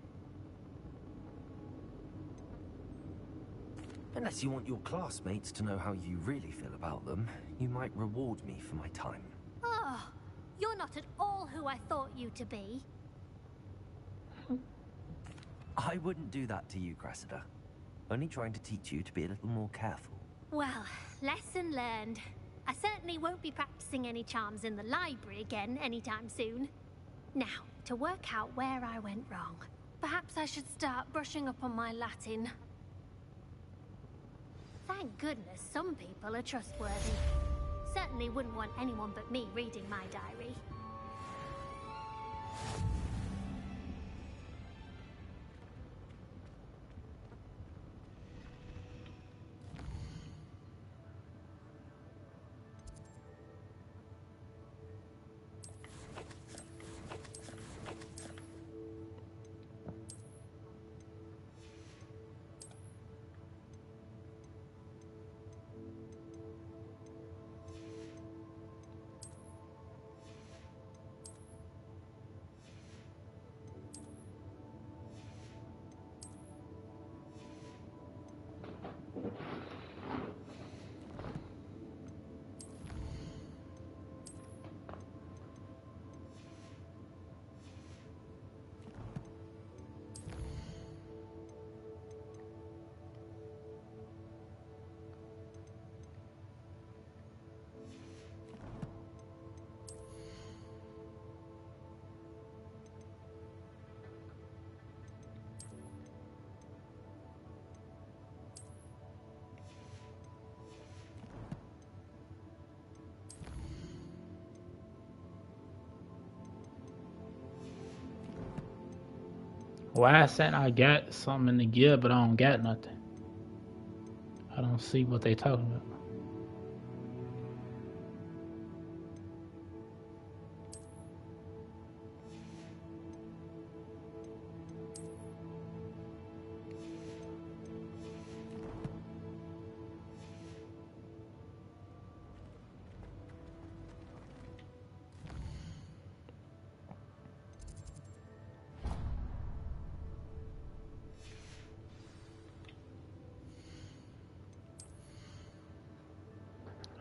Unless you want your classmates to know how you really feel about them, you might reward me for my time. Oh, you're not at all who I thought you to be. I wouldn't do that to you, Cressida. Only trying to teach you to be a little more careful. Well, lesson learned. I certainly won't be practicing any charms in the library again anytime soon. Now, to work out where I went wrong. Perhaps I should start brushing up on my Latin. Thank goodness some people are trustworthy. Certainly wouldn't want anyone but me reading my diary. Why is saying I got something in the gear, but I don't got nothing? I don't see what they talking about.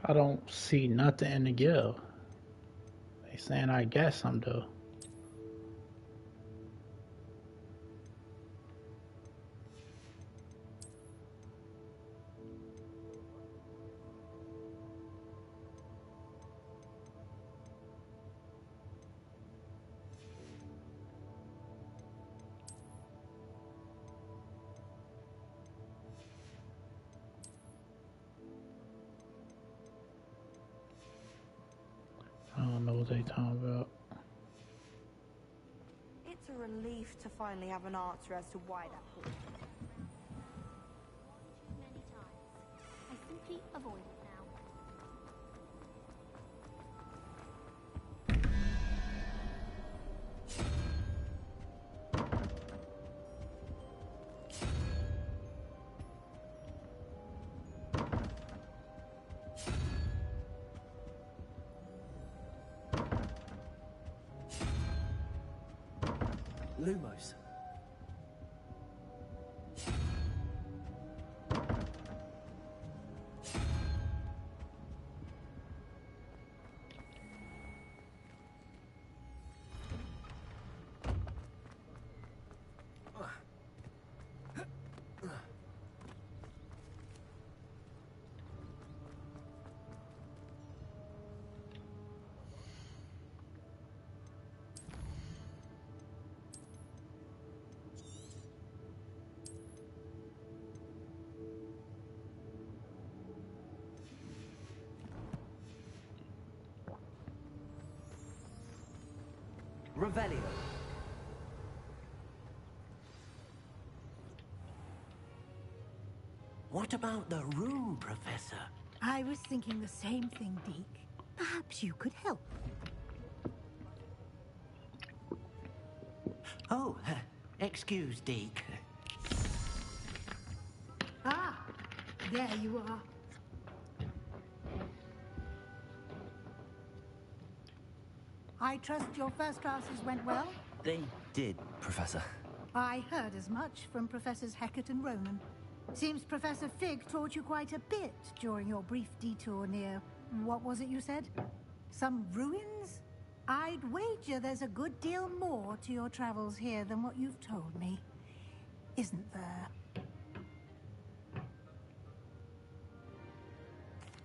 I don't see nothing in the guild. They saying I got some though. I don't know what they talking about. It's a relief to finally have an answer as to why that happened. Many times. I simply avoid it now. Lumos. Revelio. What about the room, Professor? I was thinking the same thing, Deke. Perhaps you could help. Oh, excuse, Deke. Ah, there you are. I trust your first classes went well? They did, Professor. I heard as much from Professors Hecat and Ronan. Seems Professor Fig taught you quite a bit during your brief detour near... what was it you said? Some ruins? I'd wager there's a good deal more to your travels here than what you've told me. Isn't there?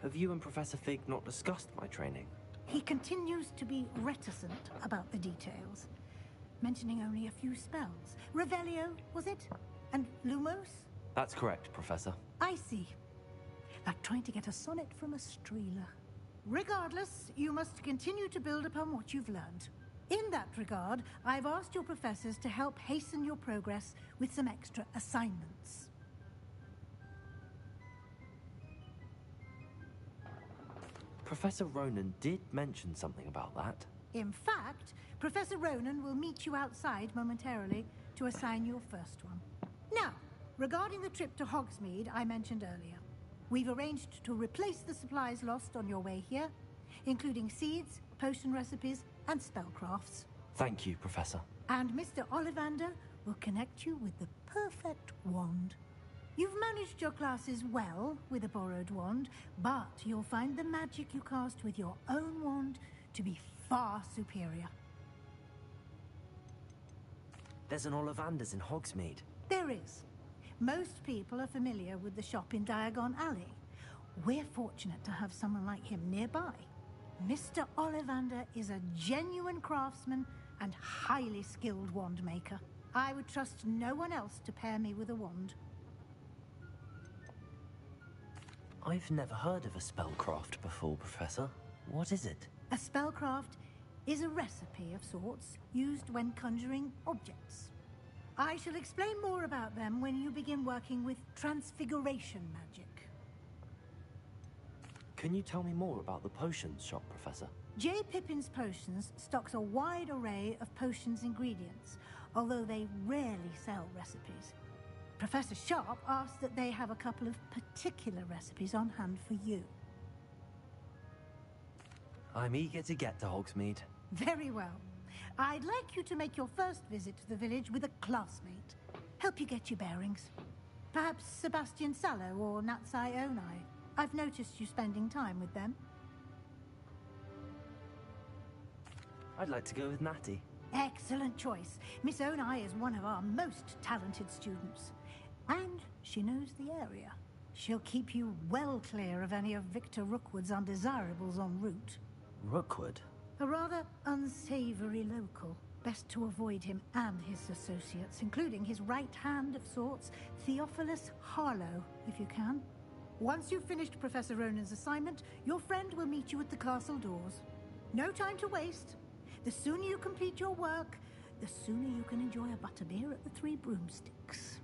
Have you and Professor Fig not discussed my training? He continues to be reticent about the details, mentioning only a few spells. Revelio, was it? And Lumos? That's correct, Professor. I see. Like trying to get a sonnet from a streeler. Regardless, you must continue to build upon what you've learned. In that regard, I've asked your professors to help hasten your progress with some extra assignments. Professor Ronan did mention something about that. In fact, Professor Ronan will meet you outside momentarily to assign your first one. Now, regarding the trip to Hogsmeade I mentioned earlier, we've arranged to replace the supplies lost on your way here, including seeds, potion recipes, and spellcrafts. Thank you, Professor. And Mr. Ollivander will connect you with the perfect wand. You've managed your classes well with a borrowed wand, but you'll find the magic you cast with your own wand to be far superior. There's an Ollivander's in Hogsmeade. There is. Most people are familiar with the shop in Diagon Alley. We're fortunate to have someone like him nearby. Mr. Ollivander is a genuine craftsman and highly skilled wand maker. I would trust no one else to pair me with a wand. I've never heard of a spellcraft before, Professor. What is it? A spellcraft is a recipe of sorts used when conjuring objects. I shall explain more about them when you begin working with transfiguration magic. Can you tell me more about the potions shop, Professor? J. Pippin's Potions stocks a wide array of potions ingredients, although they rarely sell recipes. Professor Sharp asked that they have a couple of particular recipes on hand for you. I'm eager to get to Hogsmeade. Very well. I'd like you to make your first visit to the village with a classmate. Help you get your bearings. Perhaps Sebastian Sallow or Natsai Onai. I've noticed you spending time with them. I'd like to go with Natty. Excellent choice. Miss Onai is one of our most talented students. And she knows the area. She'll keep you well clear of any of Victor Rookwood's undesirables en route. Rookwood? A rather unsavory local. Best to avoid him and his associates, including his right hand of sorts, Theophilus Harlow, if you can. Once you've finished Professor Ronan's assignment, your friend will meet you at the castle doors. No time to waste. The sooner you complete your work, the sooner you can enjoy a butterbeer at the Three Broomsticks.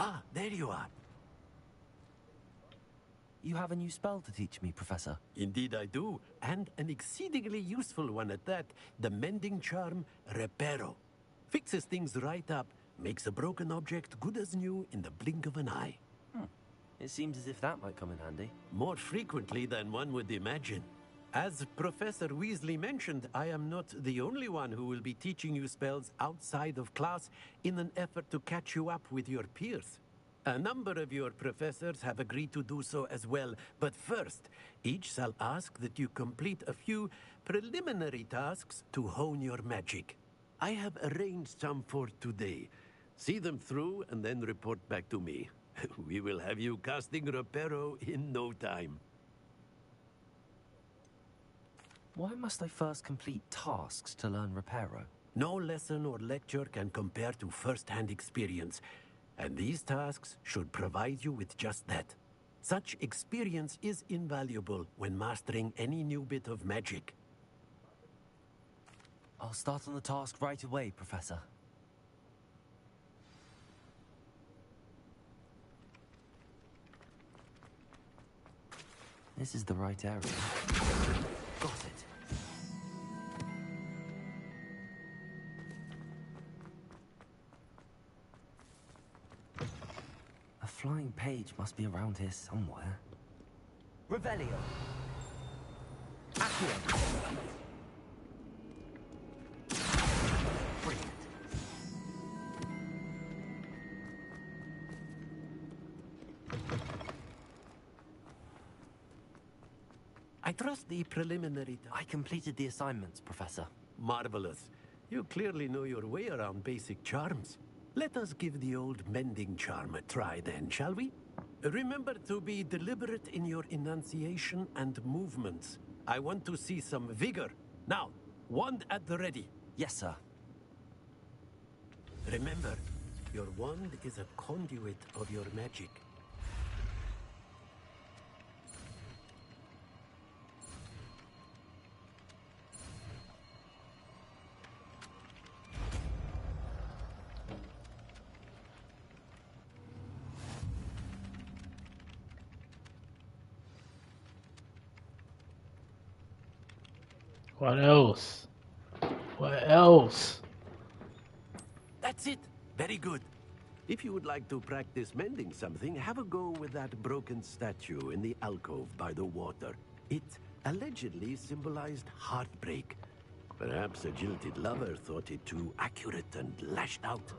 Ah, there you are. You have a new spell to teach me, Professor. Indeed I do, and an exceedingly useful one at that. The mending charm, Reparo. Fixes things right up, makes a broken object good as new in the blink of an eye. It seems as if that might come in handy. More frequently than one would imagine. As Professor Weasley mentioned, I am not the only one who will be teaching you spells outside of class in an effort to catch you up with your peers. A number of your professors have agreed to do so as well, but first, each shall ask that you complete a few preliminary tasks to hone your magic. I have arranged some for today. See them through and then report back to me. We will have you casting Reparo in no time. Why must I first complete tasks to learn Reparo? No lesson or lecture can compare to first-hand experience, and these tasks should provide you with just that. Such experience is invaluable when mastering any new bit of magic. I'll start on the task right away, Professor. This is the right area. Got it. A flying page must be around here somewhere. Revelio. Accio. Brilliant. I trust the preliminary... I completed the assignments, Professor. Marvelous. You clearly know your way around basic charms. Let us give the old mending charm a try then, shall we? Remember to be deliberate in your enunciation and movements. I want to see some vigor. Now, wand at the ready. Yes, sir. Remember, your wand is a conduit of your magic. What else? What else? That's it. Very good. If you would like to practice mending something, have a go with that broken statue in the alcove by the water. It allegedly symbolized heartbreak. Perhaps a jilted lover thought it too accurate and lashed out.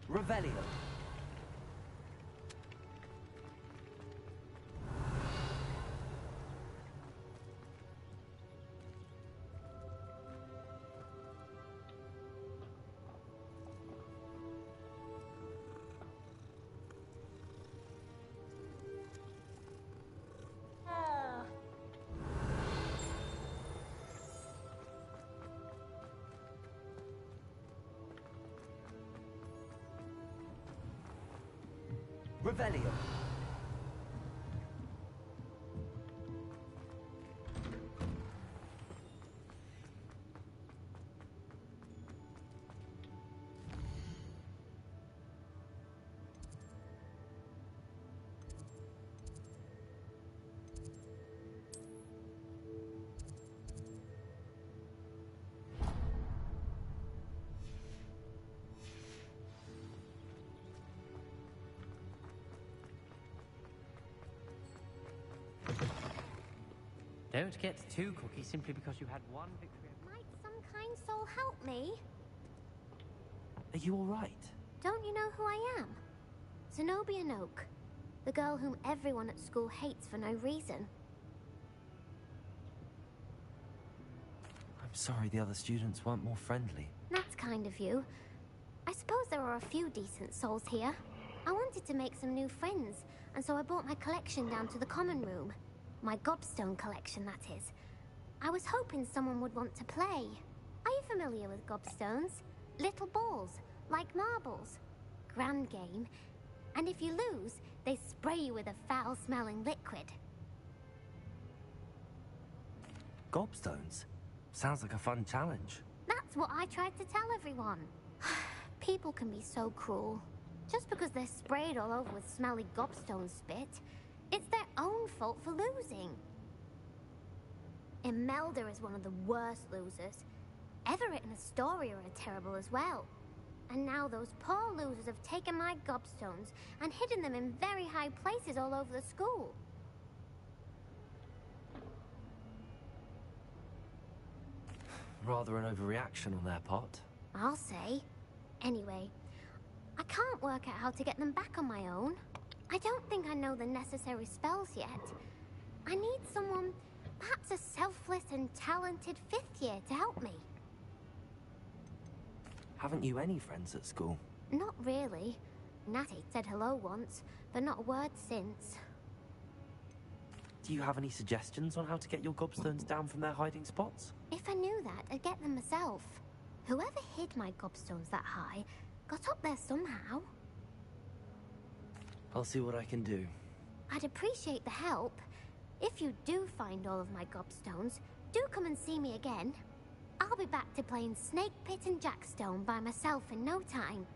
Revelio. Revelio. Don't get too cocky simply because you had one victory. Might some kind soul help me? Are you all right? Don't you know who I am? Zenobia Noak, the girl whom everyone at school hates for no reason. I'm sorry the other students weren't more friendly. That's kind of you. I suppose there are a few decent souls here. I wanted to make some new friends, and so I brought my collection down to the common room. My gobstone collection, that is. I was hoping someone would want to play. Are you familiar with gobstones? Little balls, like marbles. Grand game. And if you lose, they spray you with a foul-smelling liquid. Gobstones? Sounds like a fun challenge. That's what I tried to tell everyone. People can be so cruel. Just because they're sprayed all over with smelly gobstone spit, it's their own fault for losing. Imelda is one of the worst losers. Everett and Astoria are terrible as well. And now those poor losers have taken my gobstones and hidden them in very high places all over the school. Rather an overreaction on their part. I'll say. Anyway, I can't work out how to get them back on my own. I don't think I know the necessary spells yet. I need someone, perhaps a selfless and talented 5th year to help me. Haven't you any friends at school? Not really. Natty said hello once, but not a word since. Do you have any suggestions on how to get your gobstones down from their hiding spots? If I knew that, I'd get them myself. Whoever hid my gobstones that high got up there somehow. I'll see what I can do. I'd appreciate the help. If you do find all of my gobstones, do come and see me again. I'll be back to playing Snake Pit and Jackstone by myself in no time.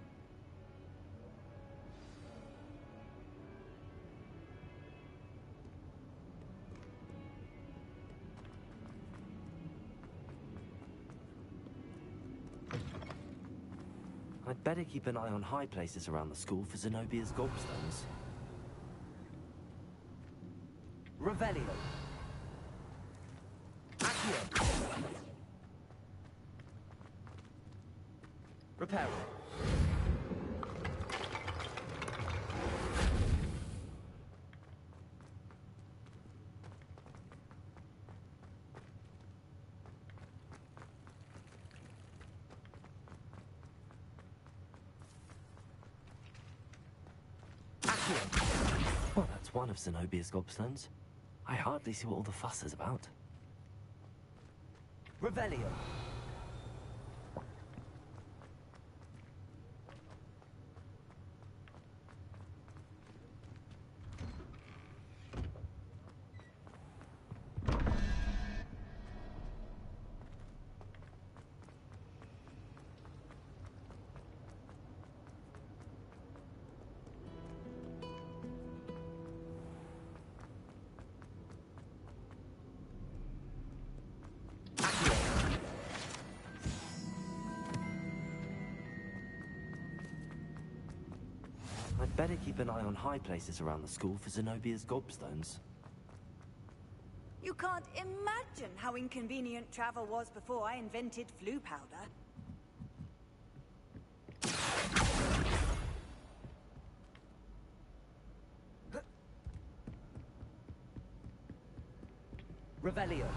I'd better keep an eye on high places around the school for Zenobia's gobstones. Revelio. Accio. Reparo. Well, that's one of Zenobia's gobstones. I hardly see what all the fuss is about. Revelio. I'd better keep an eye on high places around the school for Zenobia's gobstones. You can't imagine how inconvenient travel was before I invented flu powder. Revelio.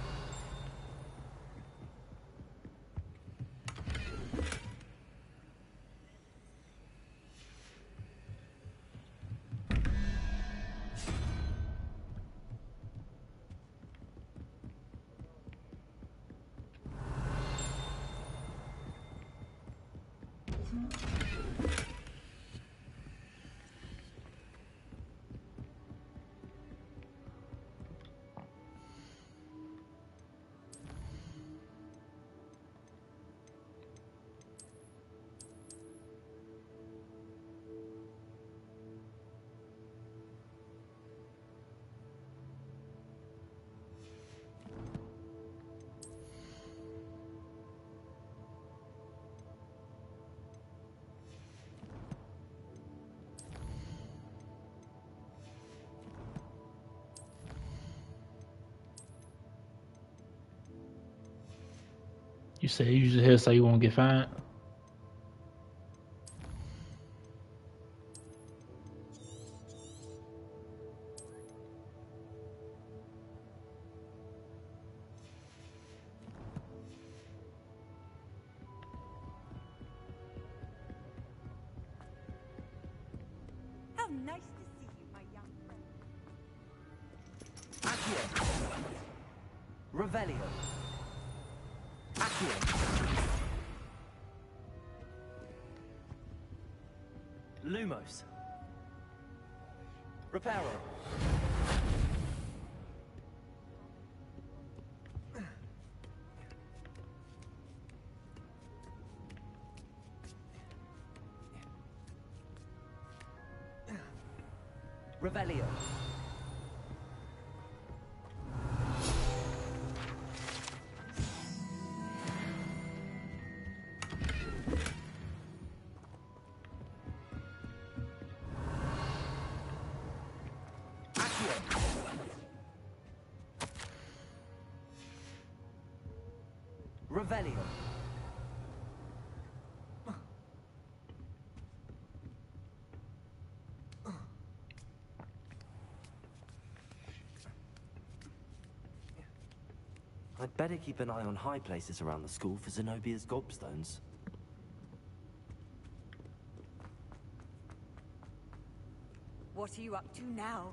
You say you just here so you won't get fined? How nice to see you, my young friend. Accio. Revelio. Accio. Lumos. Reparo. Revelio. Revelio. I'd better keep an eye on high places around the school for Zenobia's gobstones. What are you up to now?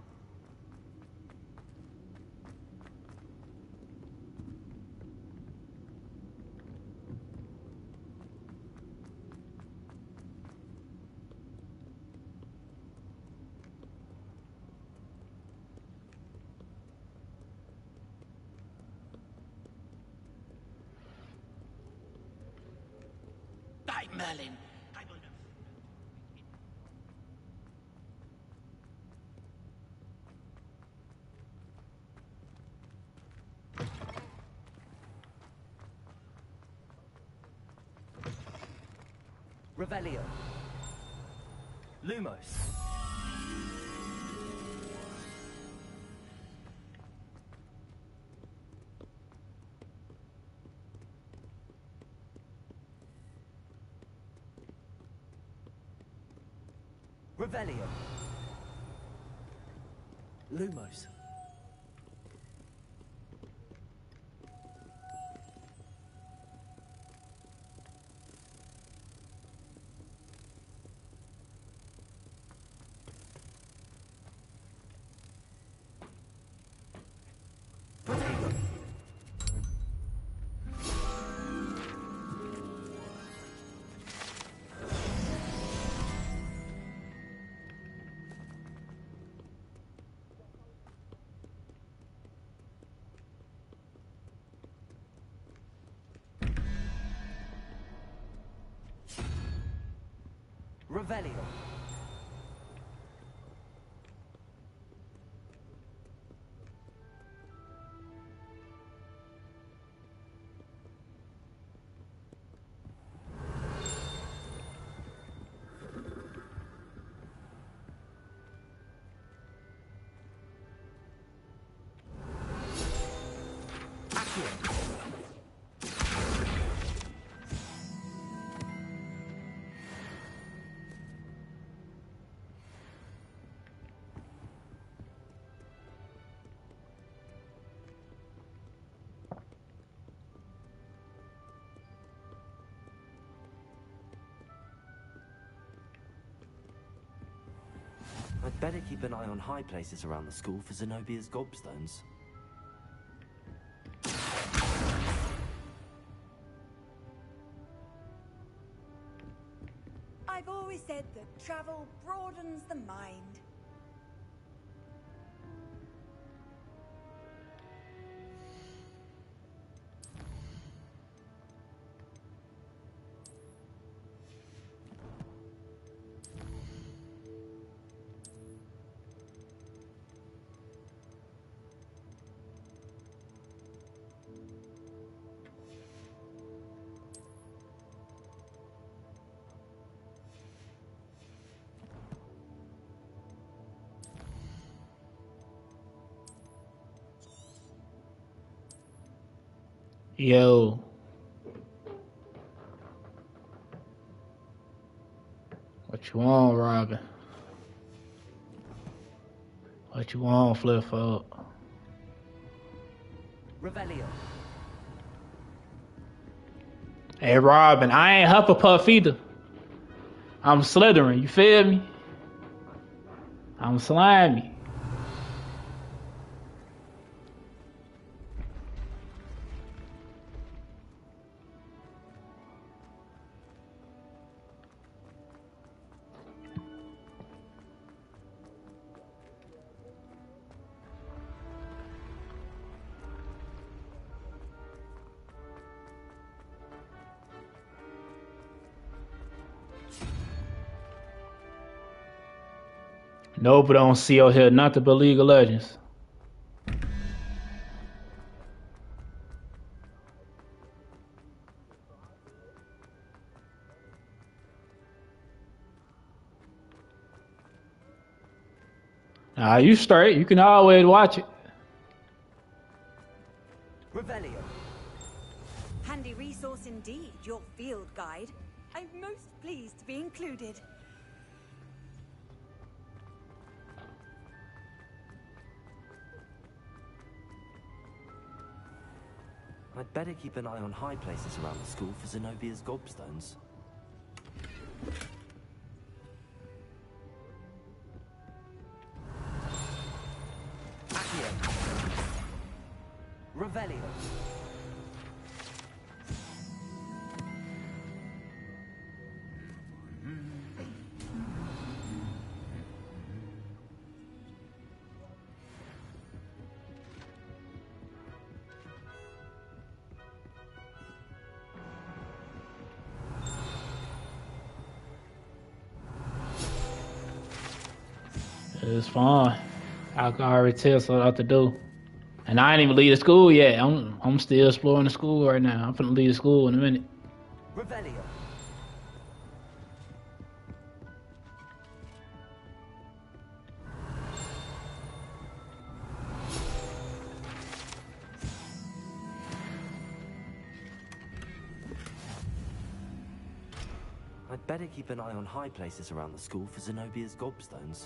By Merlin, I will know. Revelio. Lumos. Revelio. Lumos. Revelio. I'd better keep an eye on high places around the school for Zenobia's gobstones. I've always said that travel broadens the mind. Yo. What you want, Robin? What you want, Flip Flop? Revelio. Hey, Robin, I ain't Hufflepuff either. I'm Slytherin, you feel me? I'm slimy. Nope, don't see out here nothing but League of Legends. Nah, you straight. You can always watch it. Revelio. Hand handy resource indeed, your field guide. I'm most pleased to be included. I'd better keep an eye on high places around the school for Zenobia's gobstones. Accio. Revelio. It's fun. I can already tell what to do. And I ain't even leave the school yet. I'm still exploring the school right now. I'm finna leave the school in a minute. Revelio. I'd better keep an eye on high places around the school for Zenobia's gobstones.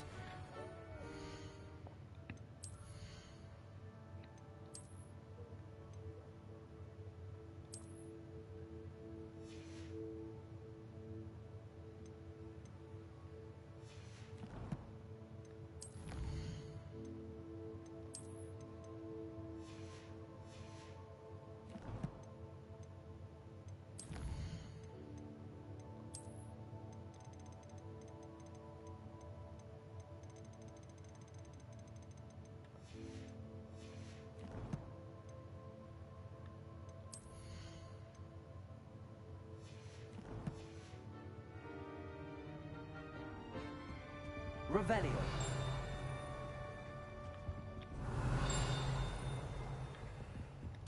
Revelio.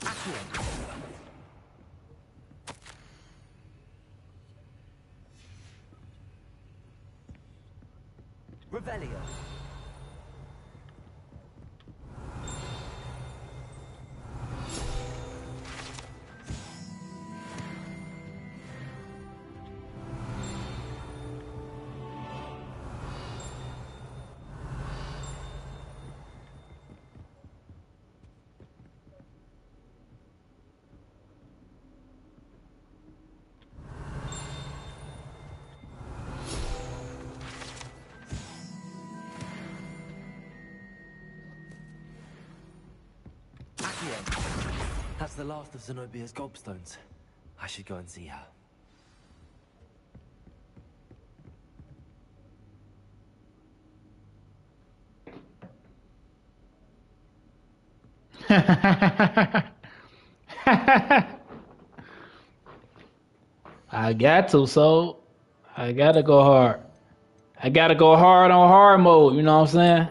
Accio. Revelio. That's the last of Zenobia's gobstones. I should go and see her. I got to, so I gotta go hard. I gotta go hard on hard mode, you know what I'm saying?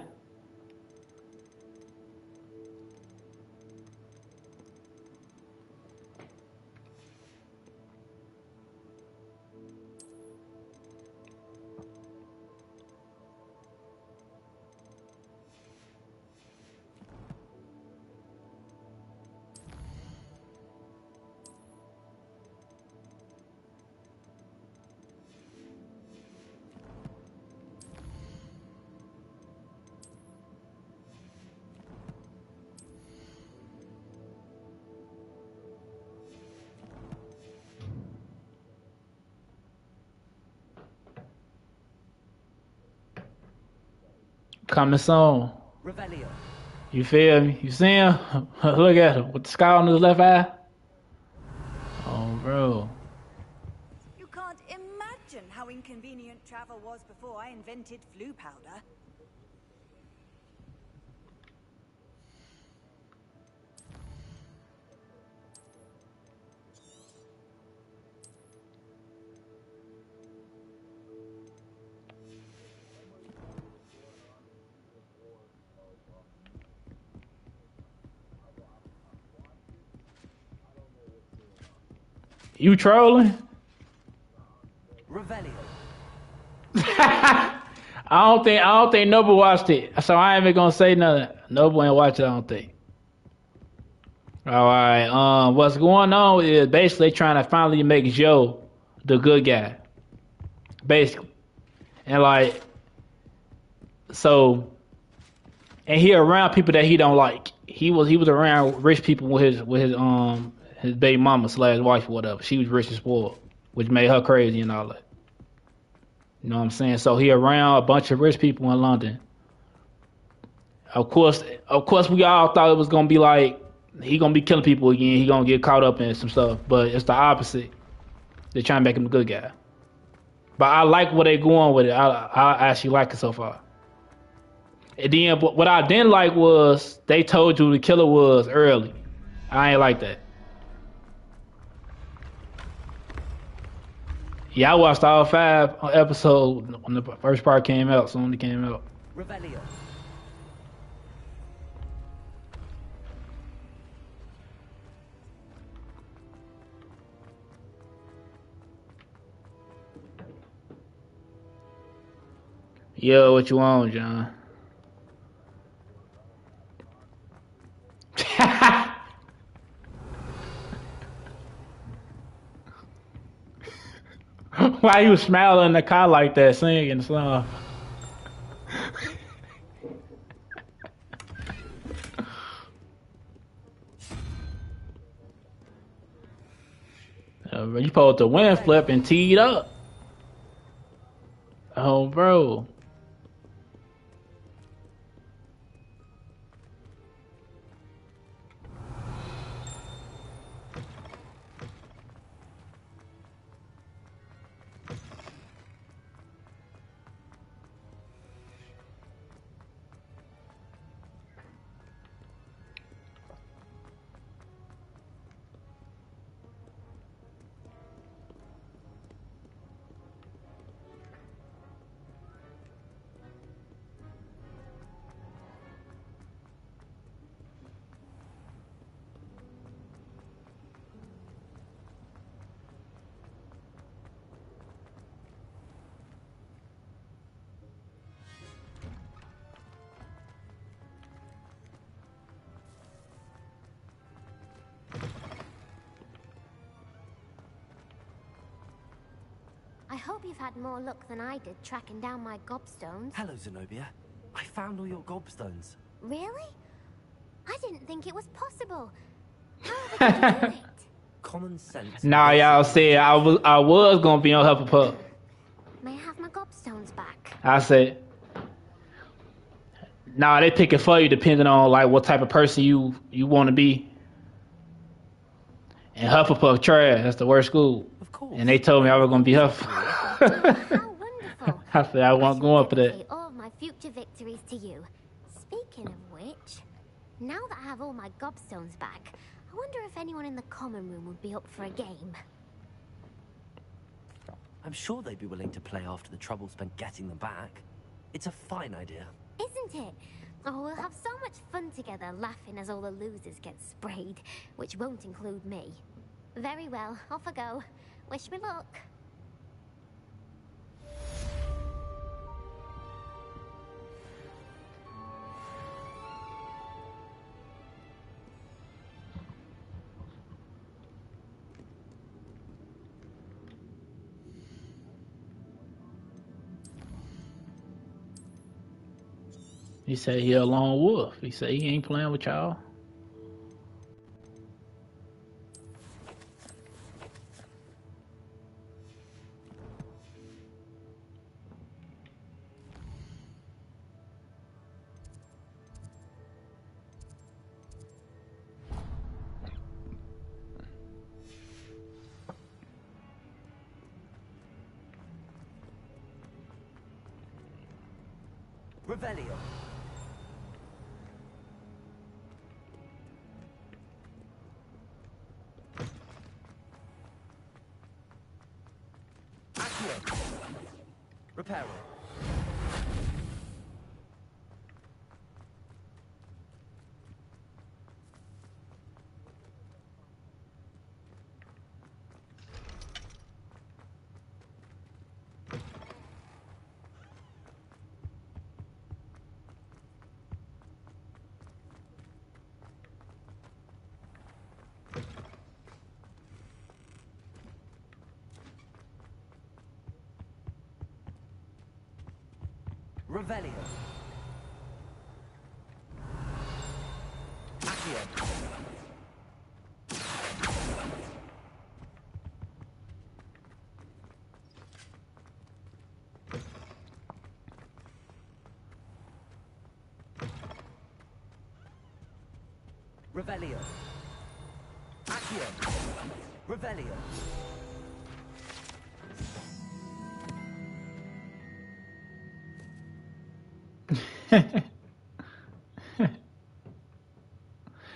Coming soon. Revelio. You feel me? You see him? Look at him with the scar on his left eye. Oh, bro. You can't imagine how inconvenient travel was before I invented flu powder. You trolling? Revelio. I don't think Noble watched it, so I ain't even gonna say nothing. Noble ain't watched it, I don't think. All right. What's going on is basically trying to finally make Joe the good guy, basically, and like so, and he around people that he don't like. He was around rich people with his baby mama slash wife or whatever. She was rich and spoiled, which made her crazy and all that. You know what I'm saying? So he around a bunch of rich people in London. Of course, we all thought it was gonna be like he gonna be killing people again. He gonna get caught up in some stuff, but it's the opposite. They're trying to make him a good guy. But I like where they going with it. I actually like it so far. And then what I didn't like was they told you the killer was early. I ain't like that. Yeah, I watched all 5 episodes when the first part came out. Soon it came out. Revelio. Yo, what you want, John? Why you smiling in the car like that, singing the song? You supposed to win flip and tee it up. Oh, bro. I hope you've had more luck than I did tracking down my gobstones. Hello, Zenobia. I found all your gobstones. Really? I didn't think it was possible. How did you do it? Common sense. Nah, y'all said I was gonna be on Hufflepuff. May I have my gobstones back? I said, nah, they pick it for you depending on like what type of person you want to be. And Hufflepuff trash. That's the worst school. Of course. And they told me I was gonna be Hufflepuff. How wonderful. I said I wasn't going for that. Dedicate all of my future victories to you. Speaking of which, now that I have all my gobstones back, I wonder if anyone in the common room would be up for a game. I'm sure they'd be willing to play after the trouble spent getting them back. It's a fine idea. Isn't it? Oh, we'll have so much fun together, laughing as all the losers get sprayed, which won't include me. Very well, off I go. Wish me luck. He said he a lone wolf. He said he ain't playing with y'all. Revelio. Accio. Reparo. Revelio. Accio. Revelio. Accio. Revelio.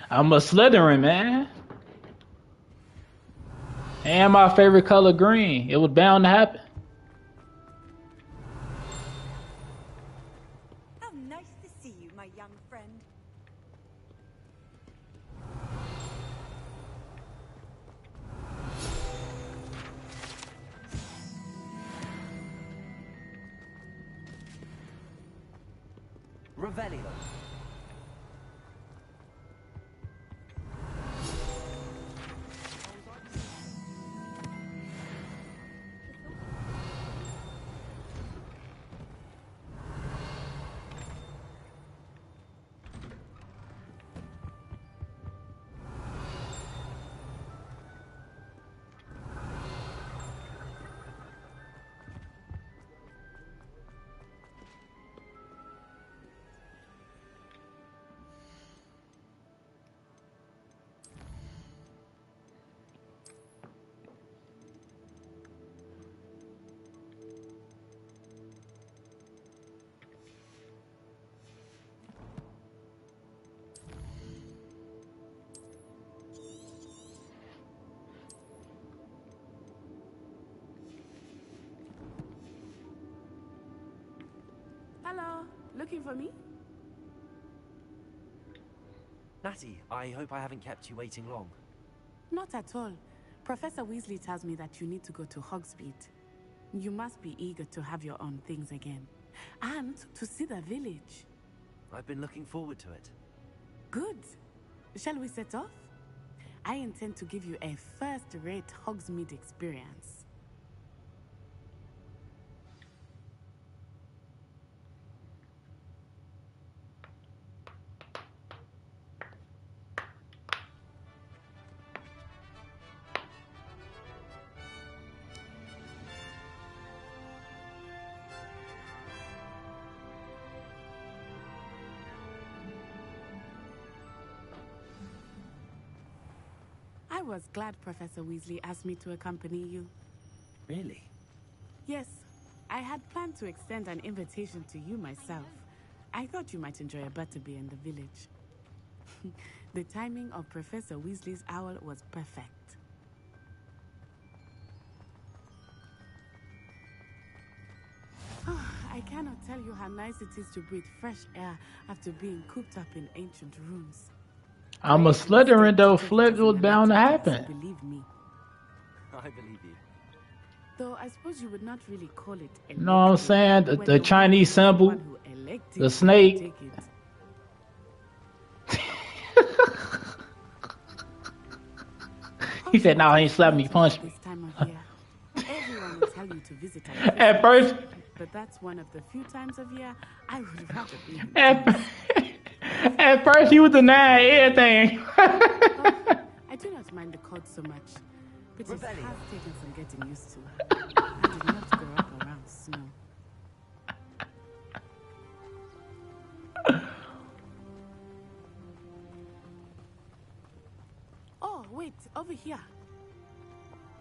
I'm a Slytherin, man. And my favorite color, green. It was bound to happen. How nice to see you, my young friend. Revelio. Hello, looking for me? Natty, I hope I haven't kept you waiting long. Not at all. Professor Weasley tells me that you need to go to Hogsmeade. You must be eager to have your own things again. And to see the village. I've been looking forward to it. Good. Shall we set off? I intend to give you a first-rate Hogsmeade experience. I was glad Professor Weasley asked me to accompany you. Really? Yes, I had planned to extend an invitation to you myself. I thought you might enjoy a butterbeer in the village. The timing of Professor Weasley's owl was perfect. I cannot tell you how nice it is to breathe fresh air after being cooped up in ancient rooms. I'm a Slytherin though. Flip, it was bound to happen. Believe me. I believe you. Though I suppose you would not really call it You know what I'm saying? The Chinese symbol, the snake. He said, "No, he ain't slapped me, he punched me." Everyone will tell you to visit At first, but that's one of the few times of year I would rather be. At first, he was denying everything. I do not mind the cold so much, but it has taken some getting used to. I did not grow up around snow. Oh, wait, over here.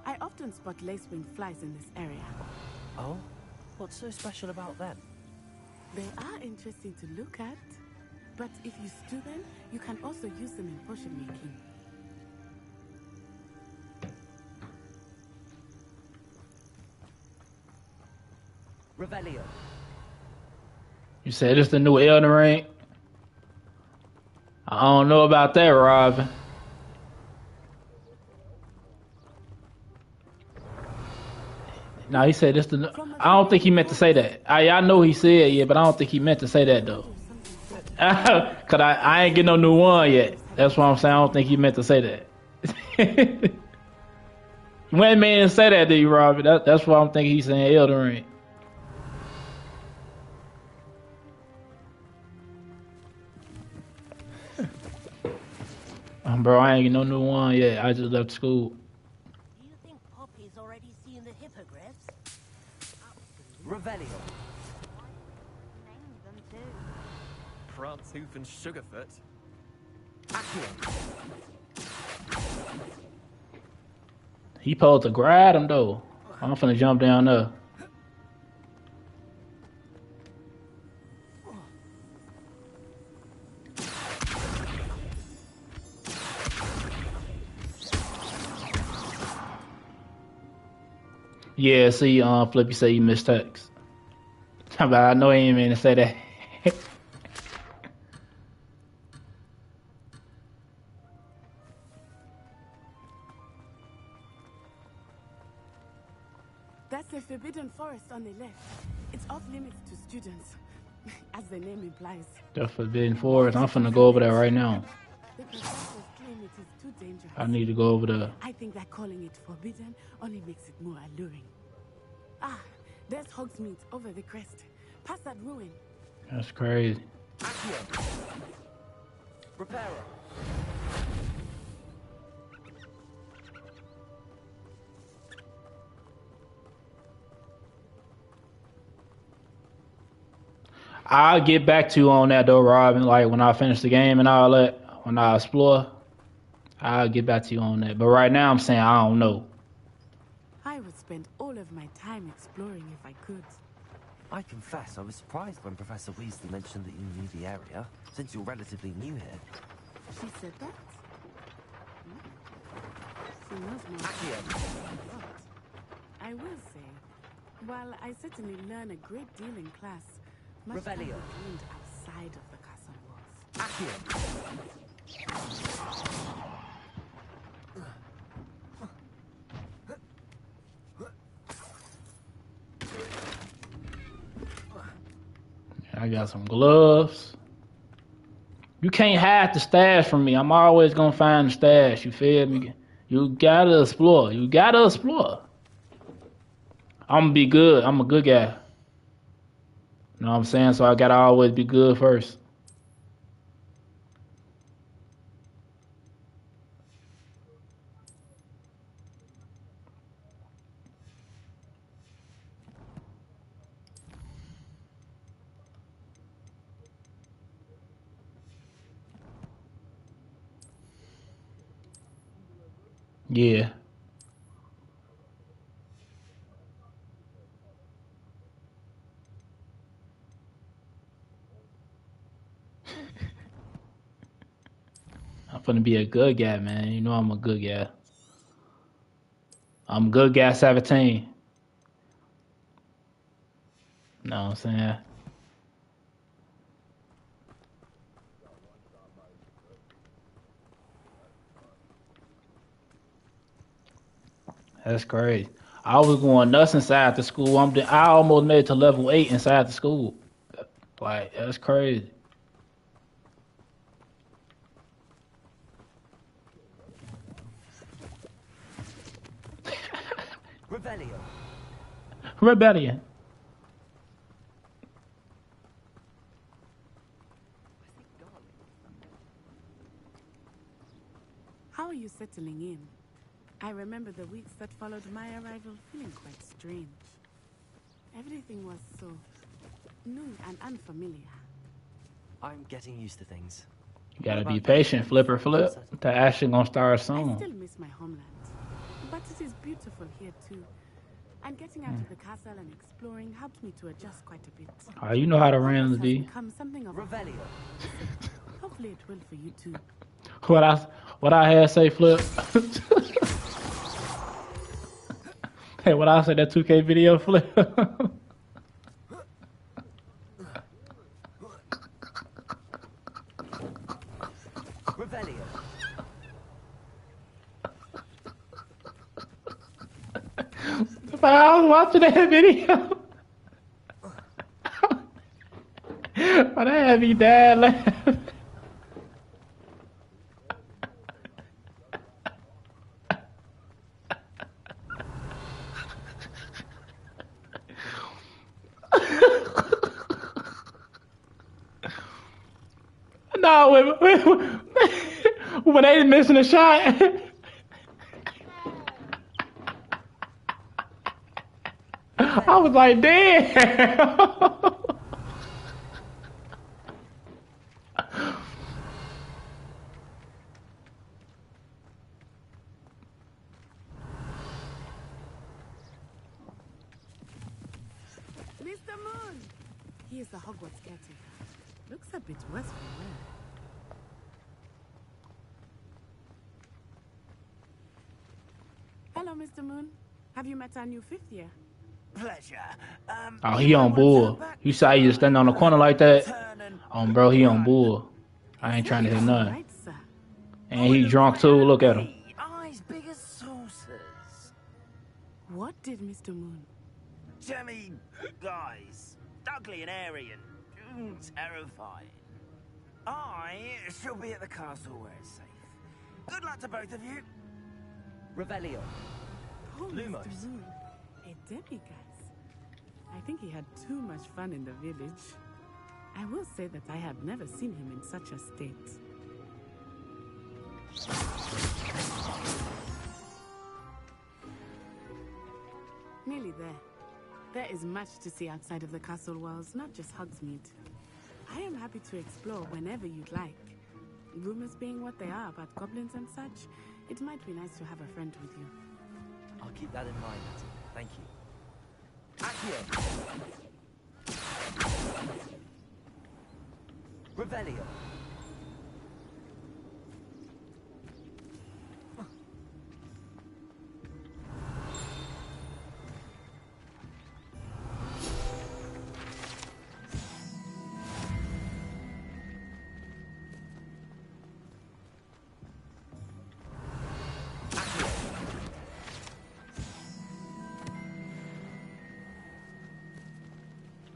I often spot lacewing flies in this area. Oh? What's so special about them? They are interesting to look at, but if you stew them, you can also use them in potion making. Revelio. You said it's the new Elden Ring? I don't know about that, Robin. No, he said it's the. I don't think he meant to say that. I know he said yeah, but I don't think he meant to say that though. Cause I ain't get no new one yet. That's what I'm saying. I don't think he meant to say that. When man say that to you, Robin, that's why I'm thinking he's saying Elden Ring. Bro, I ain't get no new one yet. I just left school. Do you think Poppy's already seen the hippogriffs? Revelio. Named them too. Prance, Hoof, and Sugarfoot. He supposed to grab him though. I'm finna jump down there. Yeah, see, Flippy say you missed text. But I know he ain't mean to say that. That's the Forbidden Forest on the left. It's off limits to students, as the name implies. The Forbidden Forest. I'm finna go over there right now. The professors claim it is too dangerous. I need to go over there. I think that calling it forbidden only makes it more alluring. Ah, there's Hogsmeade over the crest. Past that ruin. That's crazy. Prepare. I'll get back to you on that though, Robin. Like when I finish the game and all that, when I explore, I'll get back to you on that. But right now I'm saying I don't know. I would spend all of my time exploring if I could. I confess, I was surprised when Professor Weasley mentioned that you knew the area, since you're relatively new here. She said that? She knows more than I thought. I will say, while I certainly learn a great deal in class, much I Revelio. learned outside of the castle walls. I got some gloves. You can't hide the stash from me. I'm always gonna find the stash. You feel me? You gotta explore. You gotta explore. I'm gonna be good. I'm a good guy. You know what I'm saying? So I gotta always be good first. Yeah. I'm gonna be a good guy, man. You know I'm a good guy. I'm a good guy 17. Know what I'm saying? That's crazy. I was going nuts inside the school. I almost made it to level 8 inside the school. Like, that's crazy. Revelio. Rebellion. How are you settling in? I remember the weeks that followed my arrival feeling quite strange. Everything was so new and unfamiliar. I'm getting used to things. You gotta be patient, flipper flip. The action gonna start I soon. still miss my homeland, but it is beautiful here too. And getting out of the castle and exploring helped me to adjust quite a bit. Oh, you know how to Hogwarts randomly has be. become something of a Revelio. Hopefully it will for you too. What I had say, flip. Hey, what I said that 2K video, flip. Revelio. But I was watching that video. But I had me dad laughing. No, When they missing a shot. I was like, damn. Mr. Moon! He is the Hogwarts caretaker. Looks a bit worse for wear. Hello, Mr. Moon. Have you met our new fifth year? Pleasure. Oh, he on bull. You saw he just standing on the corner like that? Bro, he on bull. I ain't trying to hear nothing. Right, sir. And he drunk too. Look at him. Eyes big as saucers. What did Mr. Moon? Jemmy guys. Ugly and airy and terrifying. I shall be at the castle where it's safe. Good luck to both of you. Revelio. Oh, Lumos. Mr. Moon. A demiguise. I think he had too much fun in the village. I will say that I have never seen him in such a state. Nearly there. There is much to see outside of the castle walls, not just Hogsmeade. I am happy to explore whenever you'd like. Rumors being what they are about goblins and such, it might be nice to have a friend with you. I'll keep that in mind, Natty. Thank you. Accio. Revelio.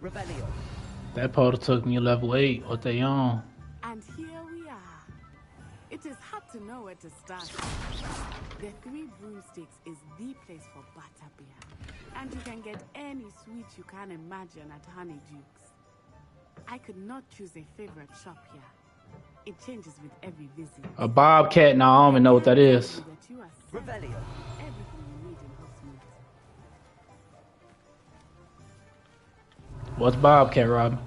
Revelio. That portal took me level 8. What they on? And here we are. It is hard to know where to start. The Three Broomsticks is the place for butterbeer. And you can get any sweet you can imagine at Honeydukes. I could not choose a favorite shop here. It changes with every visit. A bobcat? No, I don't even know what that is. Revelio. Everything you need in Hogsmeade. What's bobcat, Robin?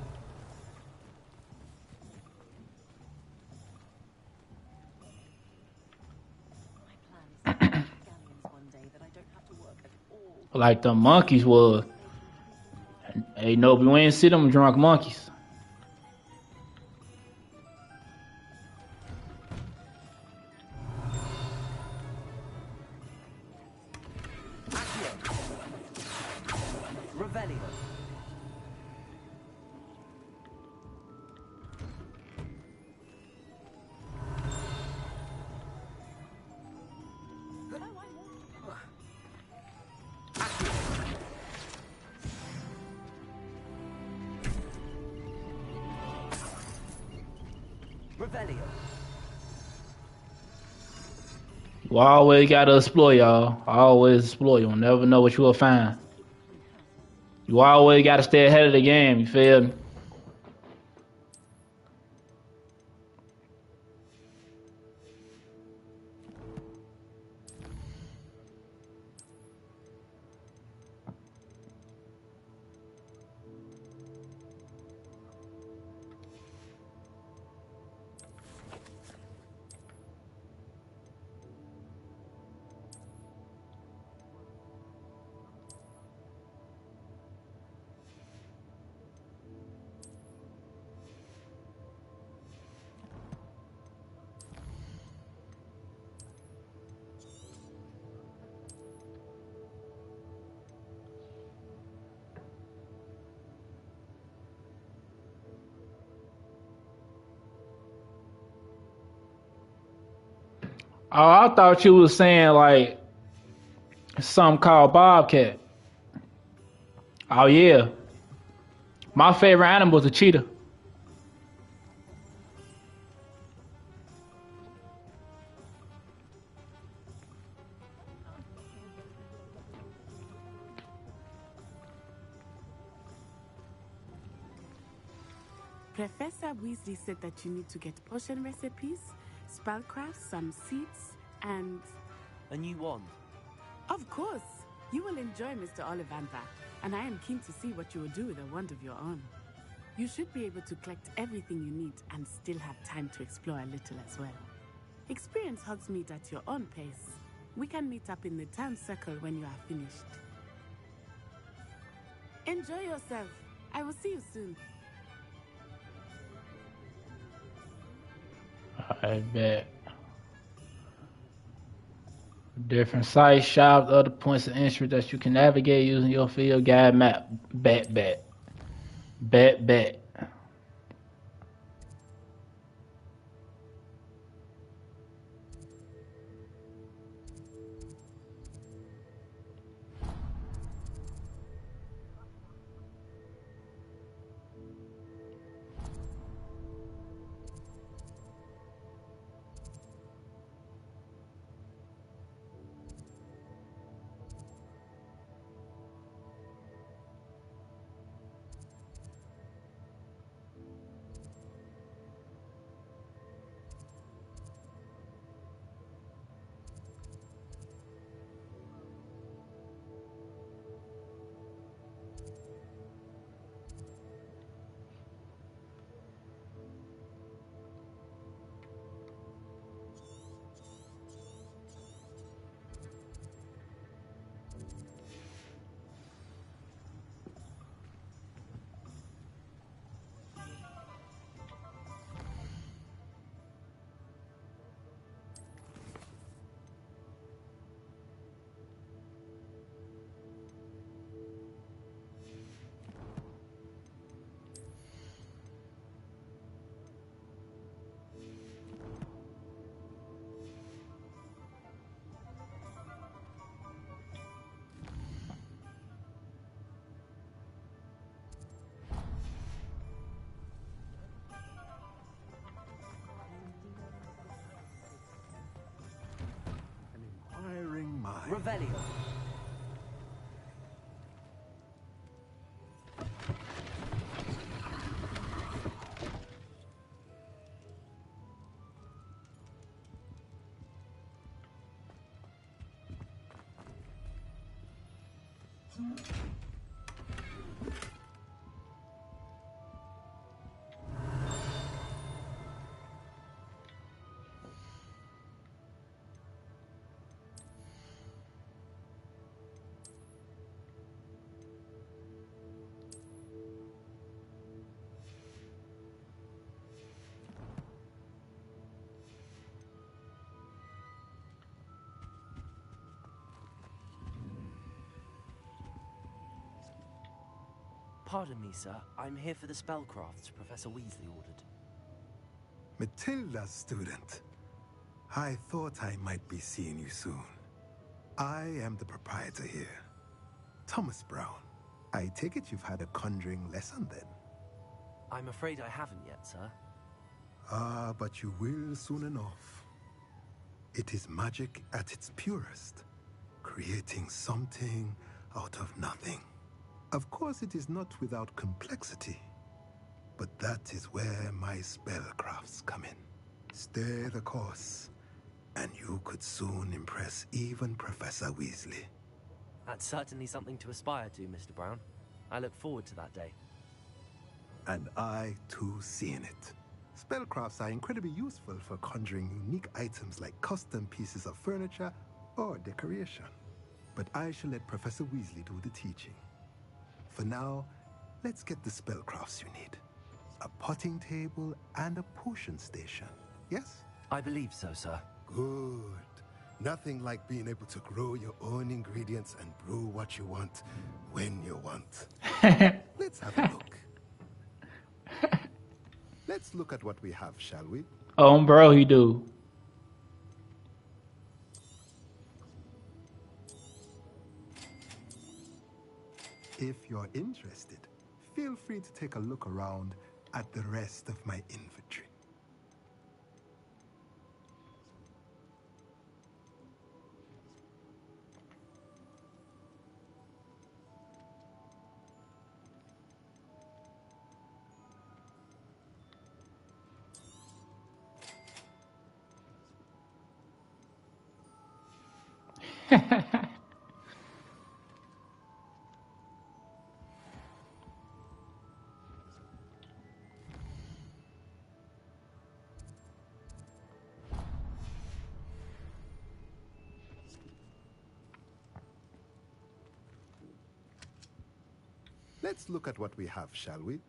Like the monkeys was. Hey, no, we ain't see them drunk monkeys. Revelio. Revelio. You always gotta explore, y'all. Always explore. You'll never know what you will find. You always gotta stay ahead of the game, you feel me? Oh, I thought you was saying like something called bobcat. Oh yeah. My favorite animal is a cheetah. Professor Weasley said that you need to get potion recipes, spellcraft, some seeds, and... A new wand. Of course! You will enjoy Mr. Ollivandra, and I am keen to see what you will do with a wand of your own. You should be able to collect everything you need and still have time to explore a little as well. Experience Hogsmeade at your own pace. We can meet up in the town circle when you are finished. Enjoy yourself. I will see you soon. I bet. Different sites, shops, other points of interest that you can navigate using your field guide map. Bet. Inquiring mind. Revelio. Pardon me, sir. I'm here for the spellcrafts Professor Weasley ordered. Matilda's student. I thought I might be seeing you soon. I am the proprietor here, Thomas Brown. I take it you've had a conjuring lesson then? I'm afraid I haven't yet, sir. Ah, but you will soon enough. It is magic at its purest, creating something out of nothing. Of course, it is not without complexity, but that is where my spellcrafts come in. Stay the course, and you could soon impress even Professor Weasley. That's certainly something to aspire to, Mr. Brown. I look forward to that day. And I, too, seeing it. Spellcrafts are incredibly useful for conjuring unique items like custom pieces of furniture or decoration. But I shall let Professor Weasley do the teaching. For now, let's get the spellcrafts you need. A potting table and a potion station, yes? I believe so, sir. Good. Nothing like being able to grow your own ingredients and brew what you want when you want. Let's have a look. Let's look at what we have, shall we? Oh, bro, he do. If you're interested, feel free to take a look around at the rest of my inventory. Let's look at what we have, shall we?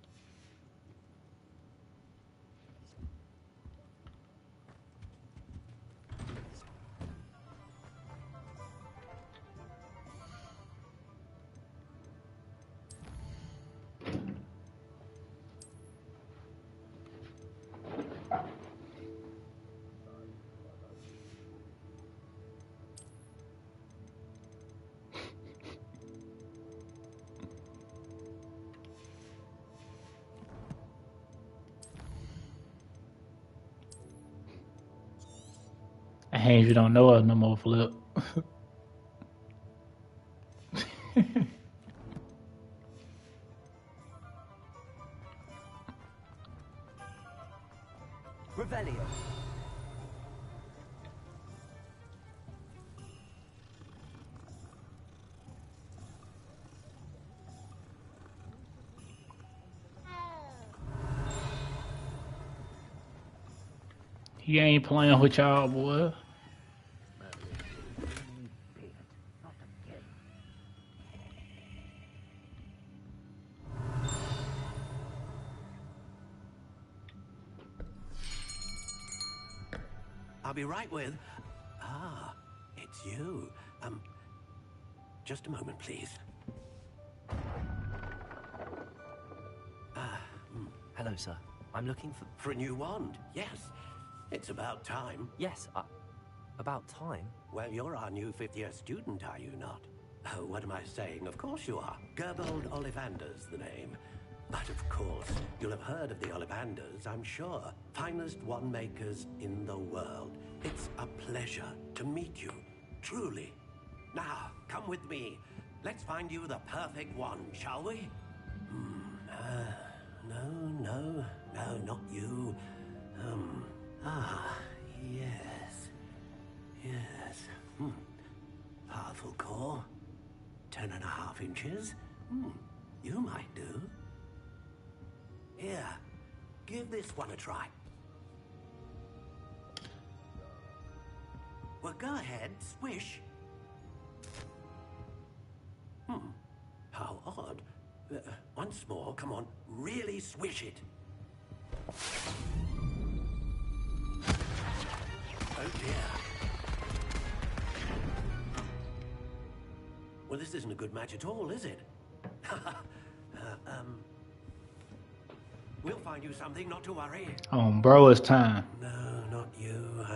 Hands, you don't know us no more, Flip. Revelio. He ain't playing with y'all, boy. I'll be right with... Ah, it's you. Just a moment, please. Hello, sir. I'm looking for... For a new wand, yes. It's about time. Yes, about time? Well, you're our new fifth-year student, are you not? Oh, what am I saying? Of course you are. Gerbold Ollivander's the name. But of course, you'll have heard of the Ollivanders, I'm sure. Finest wand makers in the world. It's a pleasure to meet you, truly. Now, come with me. Let's find you the perfect wand, shall we? No, not you. Yes. Powerful core. 10.5 inches. You might do. Here, give this one a try. Well, go ahead, swish. How odd. Once more, come on, really swish it. Oh dear. Well, this isn't a good match at all, is it? We'll find you something, not to worry. Bro, it's time. No, not you.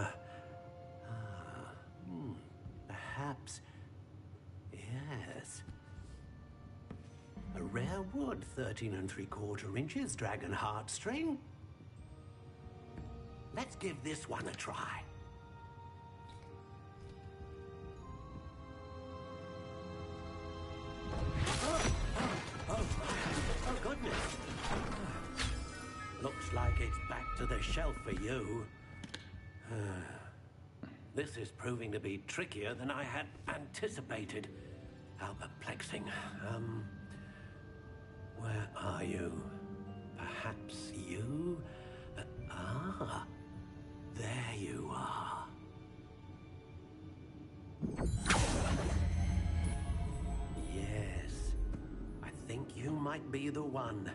Perhaps. Yes. A rare wood, 13 3/4 inches, dragon heartstring. Let's give this one a try. Oh, goodness. Looks like it's back to the shelf for you. This is proving to be trickier than I had anticipated. How perplexing. Where are you? Perhaps you? There you are. Yes, I think you might be the one.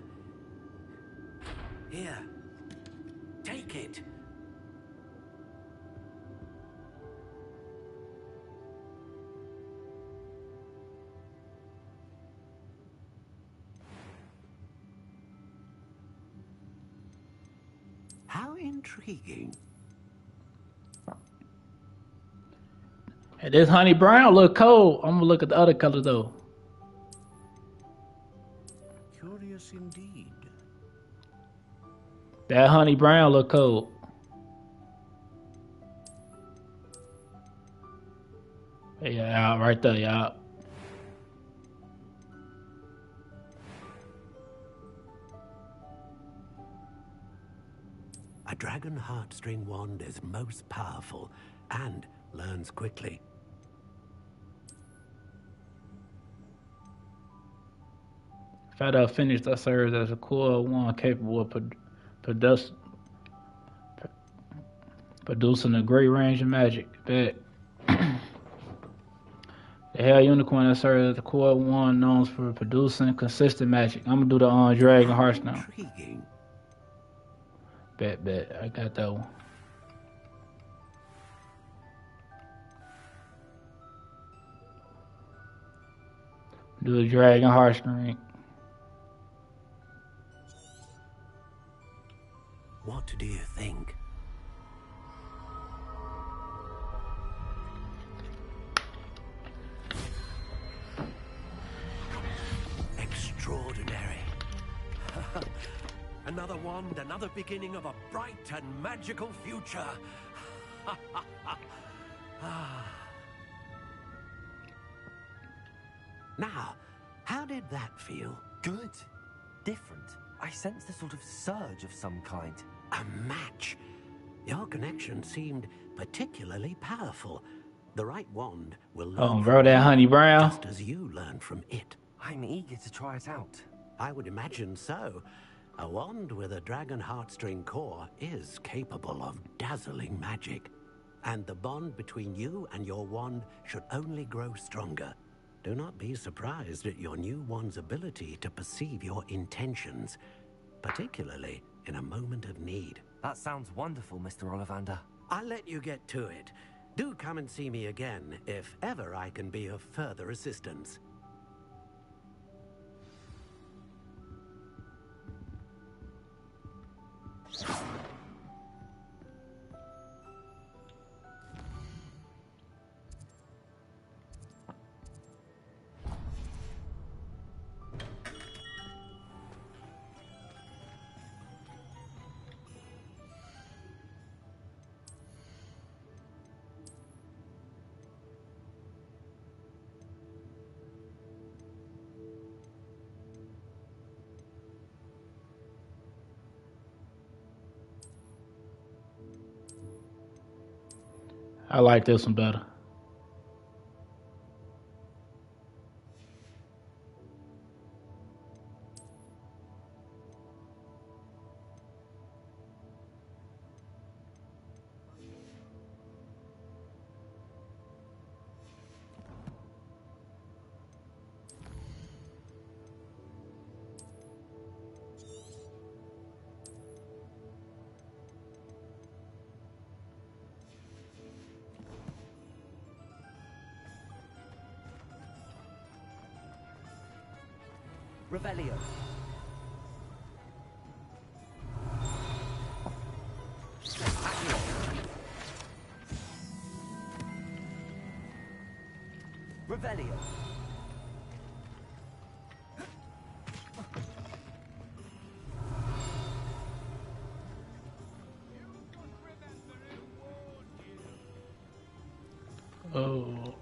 Here, take it. How intriguing. Hey, this honey brown look cold. I'm gonna look at the other color though. Curious indeed. That honey brown look cold. Yeah, right there, y'all. A dragon heartstring wand is most powerful and learns quickly. Feta finish that serves as a core one capable of produce, producing a great range of magic. Bet. The Hell Unicorn that serves as the core one known for producing consistent magic. I'm gonna do the Dragon Hearts now. Intriguing. Bet. I got that one. Do the Dragon Heartstring. What do you think? Extraordinary. Another wand, another beginning of a bright and magical future. Now, how did that feel? Good. Different. I sensed a sort of surge of some kind. A match. Your connection seemed particularly powerful. The right wand will learn bro, that Honey Brown. just as you learned from it. I'm eager to try it out. I would imagine so. A wand with a dragon heartstring core is capable of dazzling magic. And the bond between you and your wand should only grow stronger. Do not be surprised at your new wand's ability to perceive your intentions, particularly in a moment of need. That sounds wonderful, Mr. Ollivander. I'll let you get to it. Do come and see me again if ever I can be of further assistance. I like this one better. Revelio. Revelio. Oh.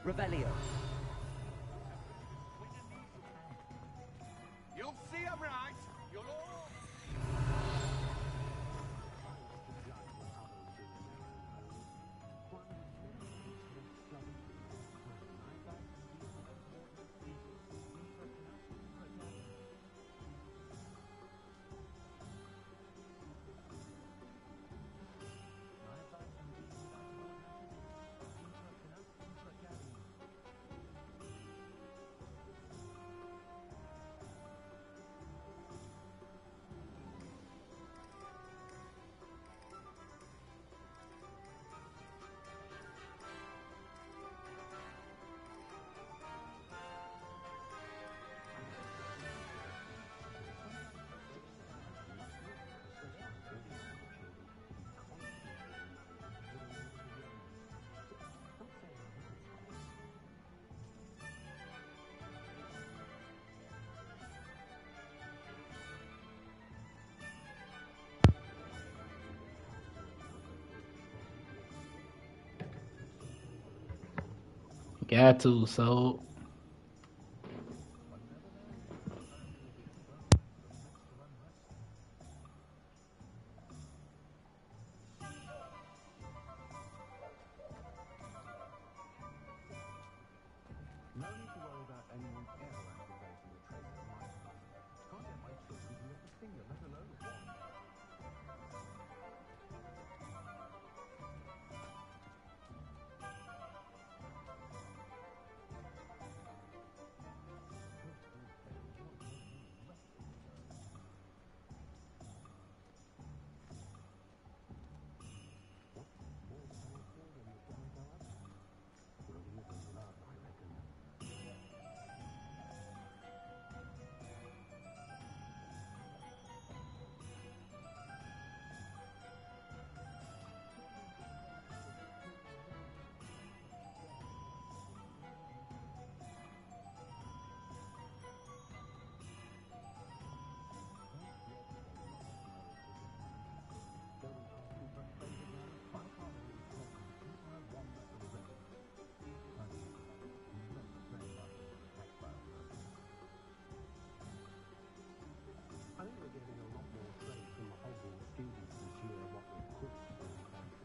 Revelio. You'll see I'm right. You'll all... Got to, so. No need to worry about anyone ever activating a trace of my stuff. Can't get my children to lift a finger, let alone one. I think we're getting a lot more praise from the Hogwarts students this year of what we've put to the council.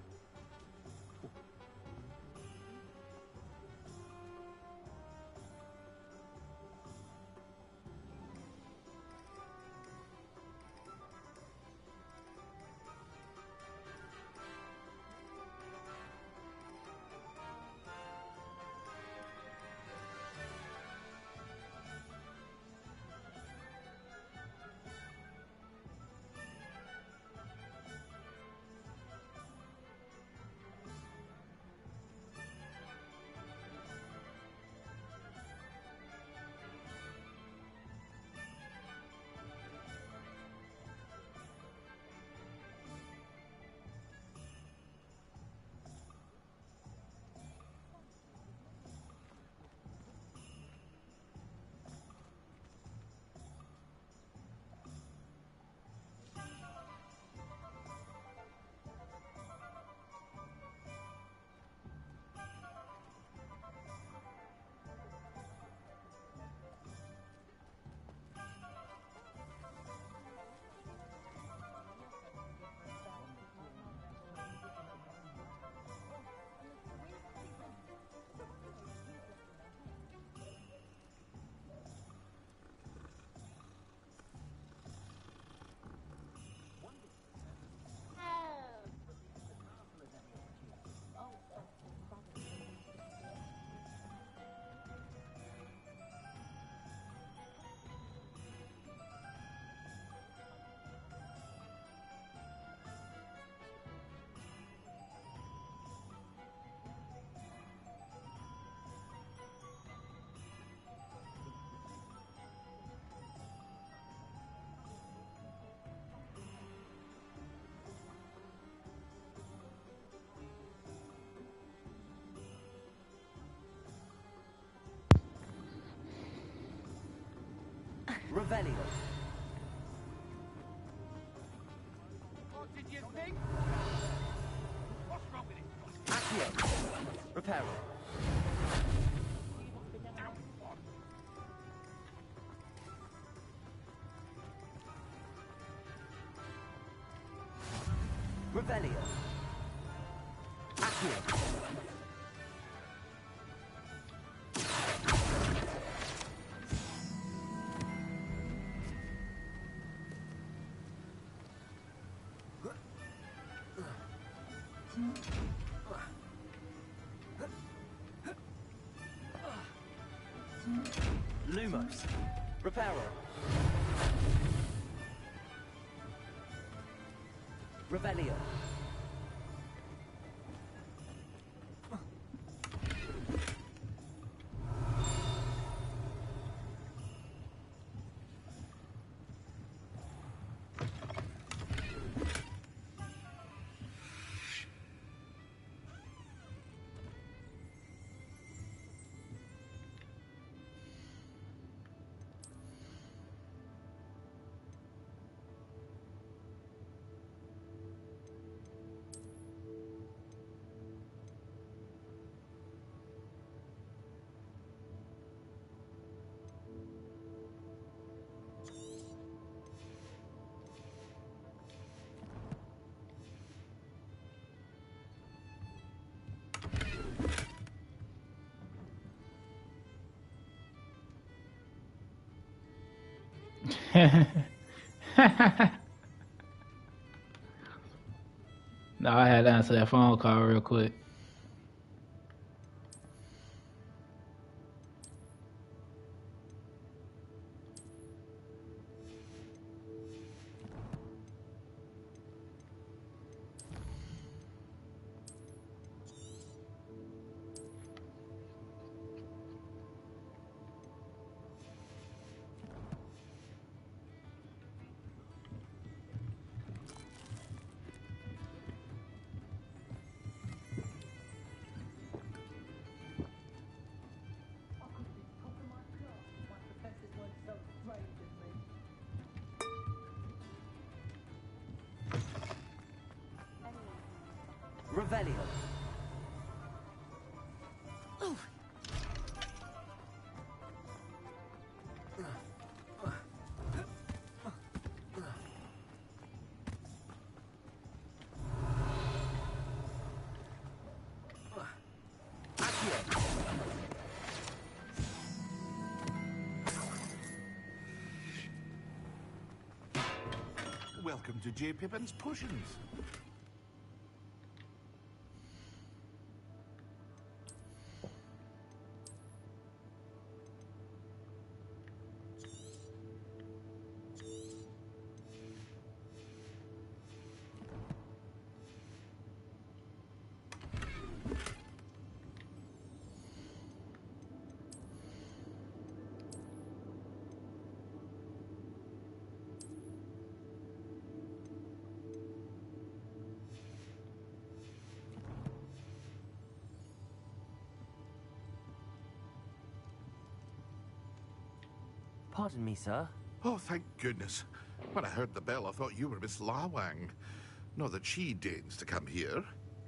Revelio. What did you think? What's wrong with it? Accio. Reparo. Revelio. Accio. Lumos. Reparo. Revelio. No, I had to answer that phone call real quick. Revelio. Welcome to J. Pippin's Potions. Pardon me, sir. Oh, thank goodness. When I heard the bell, I thought you were Miss Lawang. Not that she deigns to come here.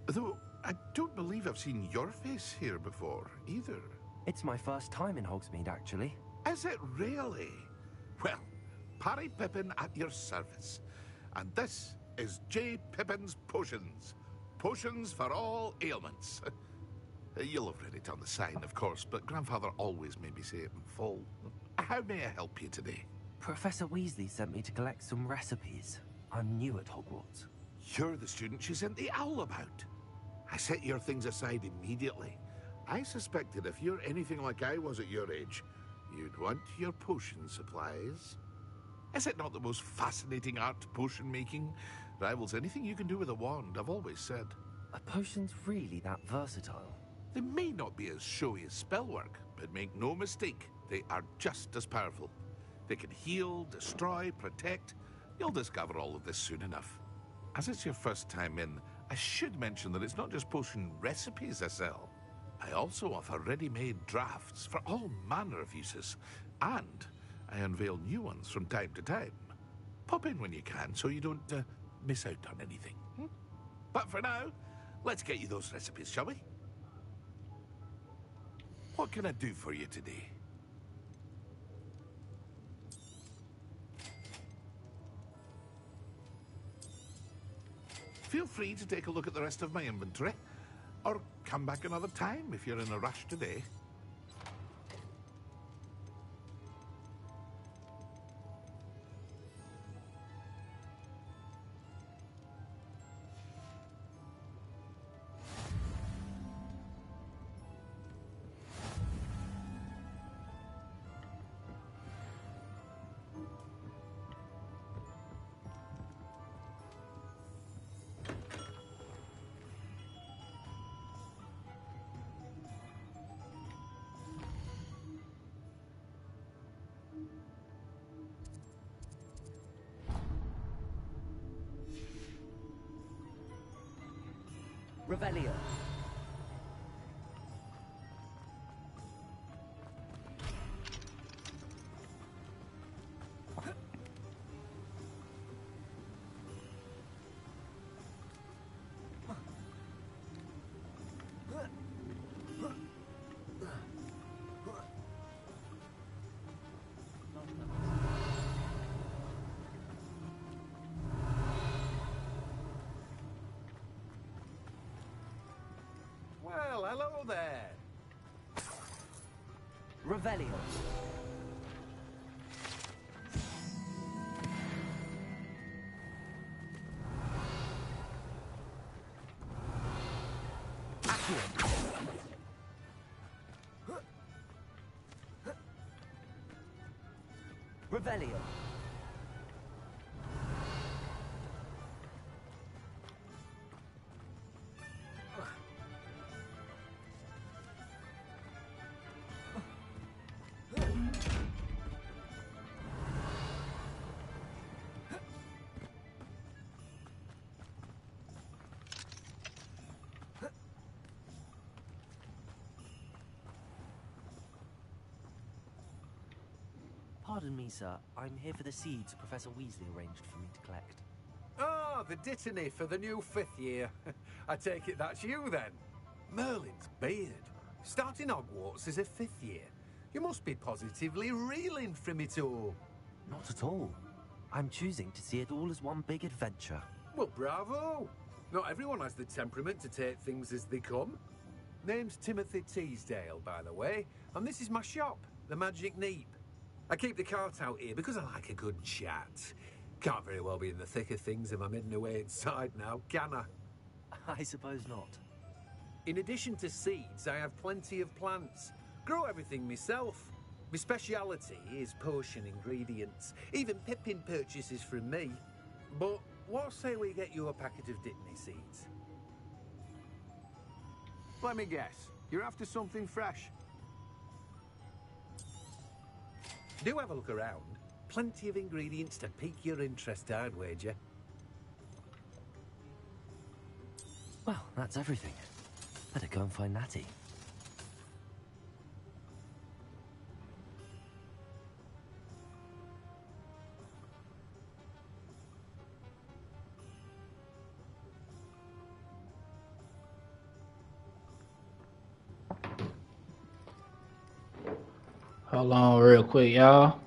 Though, I don't believe I've seen your face here before, either. It's my first time in Hogsmeade, actually. Is it really? Well, Parry Pippin at your service. And this is J. Pippin's Potions. Potions for all ailments. You'll have read it on the sign, of course, but Grandfather always made me say it in full. How may I help you today? Professor Weasley sent me to collect some recipes. I'm new at Hogwarts. You're the student she sent the owl about. I set your things aside immediately. I suspected if you're anything like I was at your age, you'd want your potion supplies. Is it not the most fascinating art, potion making? Rivals anything you can do with a wand, I've always said. Are potions really that versatile? They may not be as showy as spellwork, but make no mistake, they are just as powerful. They can heal, destroy, protect. You'll discover all of this soon enough. As it's your first time in, I should mention that it's not just potion recipes I sell. I also offer ready-made drafts for all manner of uses, and I unveil new ones from time to time. Pop in when you can so you don't miss out on anything. But for now, let's get you those recipes, shall we? What can I do for you today? feel free to take a look at the rest of my inventory. Or come back another time if you're in a rush today. Revelio. Well, hello there. Revelio. Revelio. Pardon me, sir. I'm here for the seeds Professor Weasley arranged for me to collect. Ah, the dittany for the new 5th year. I take it that's you, then. Merlin's beard. Starting Hogwarts as a 5th year. You must be positively reeling from it all. Not at all. I'm choosing to see it all as one big adventure. Well, bravo. Not everyone has the temperament to take things as they come. Name's Timothy Teasdale, by the way, and this is my shop, the Magic Neep. I keep the cart out here because I like a good chat. Can't very well be in the thick of things if I'm hidden away inside now, can I? I suppose not. In addition to seeds, I have plenty of plants. Grow everything myself. My speciality is potion ingredients. Even Pippin purchases from me. But what say we get you a packet of Dittany seeds? Let me guess. You're after something fresh. Do have a look around. Plenty of ingredients to pique your interest, I'd wager. Well, that's everything. Better go and find Natty. Hold on real quick, y'all.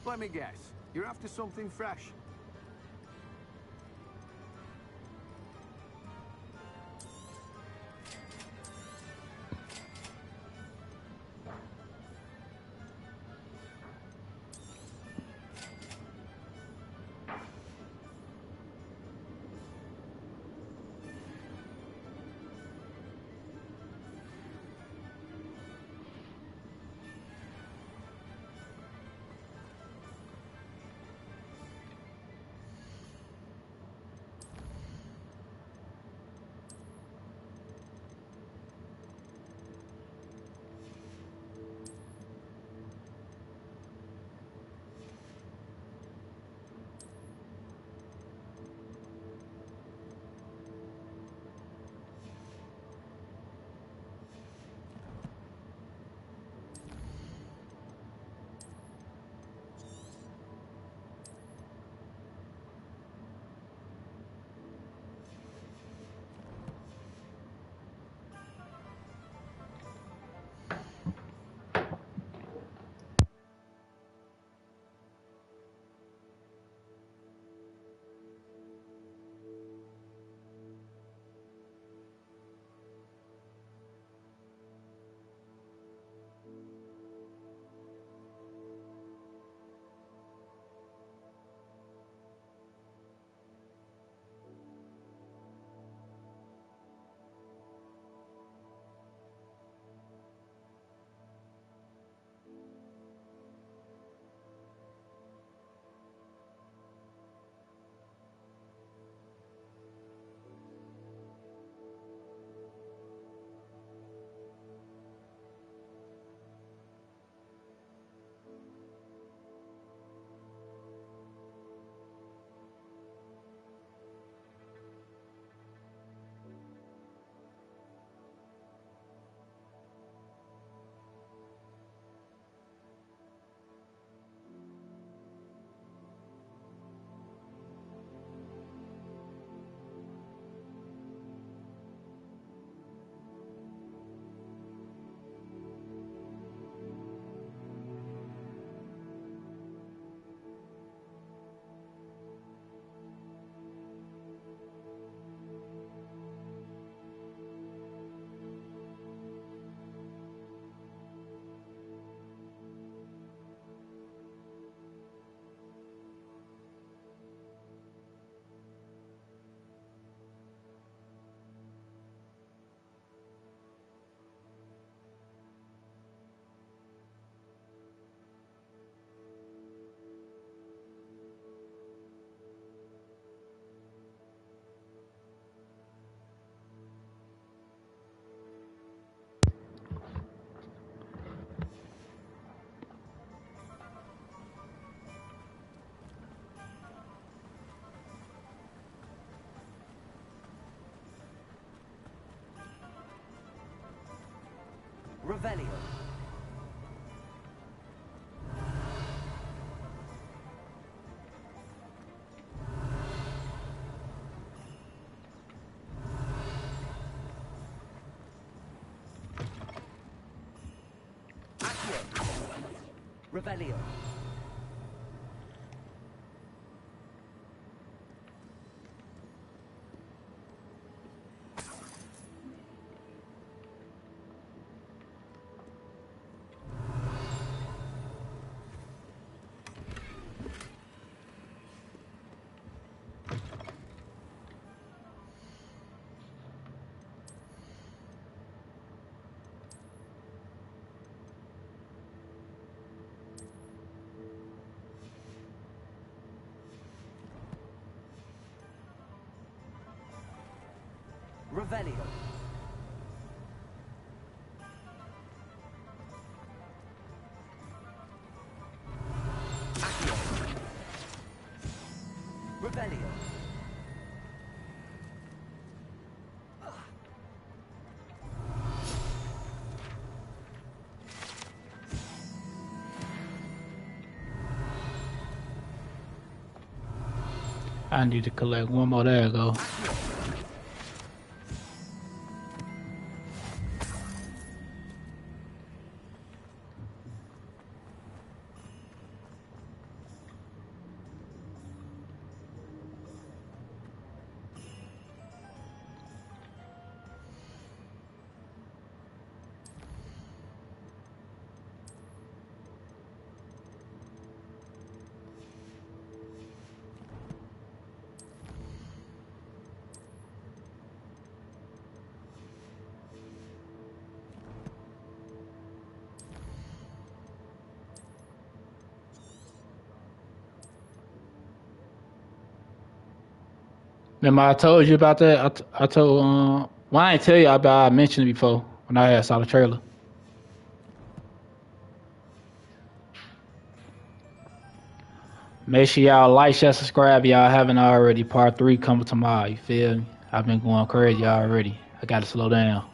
Let me guess. You're after something fresh. Revelio. Revelio. Revelio. Revelio. I need to collect one more. There you go. Remember I told you about that? I told well, I didn't tell you about. I mentioned it before when I saw the trailer. Make sure y'all like, share, subscribe. Y'all haven't already. Part 3 coming tomorrow. You feel me? I've been going crazy already. I gotta slow down.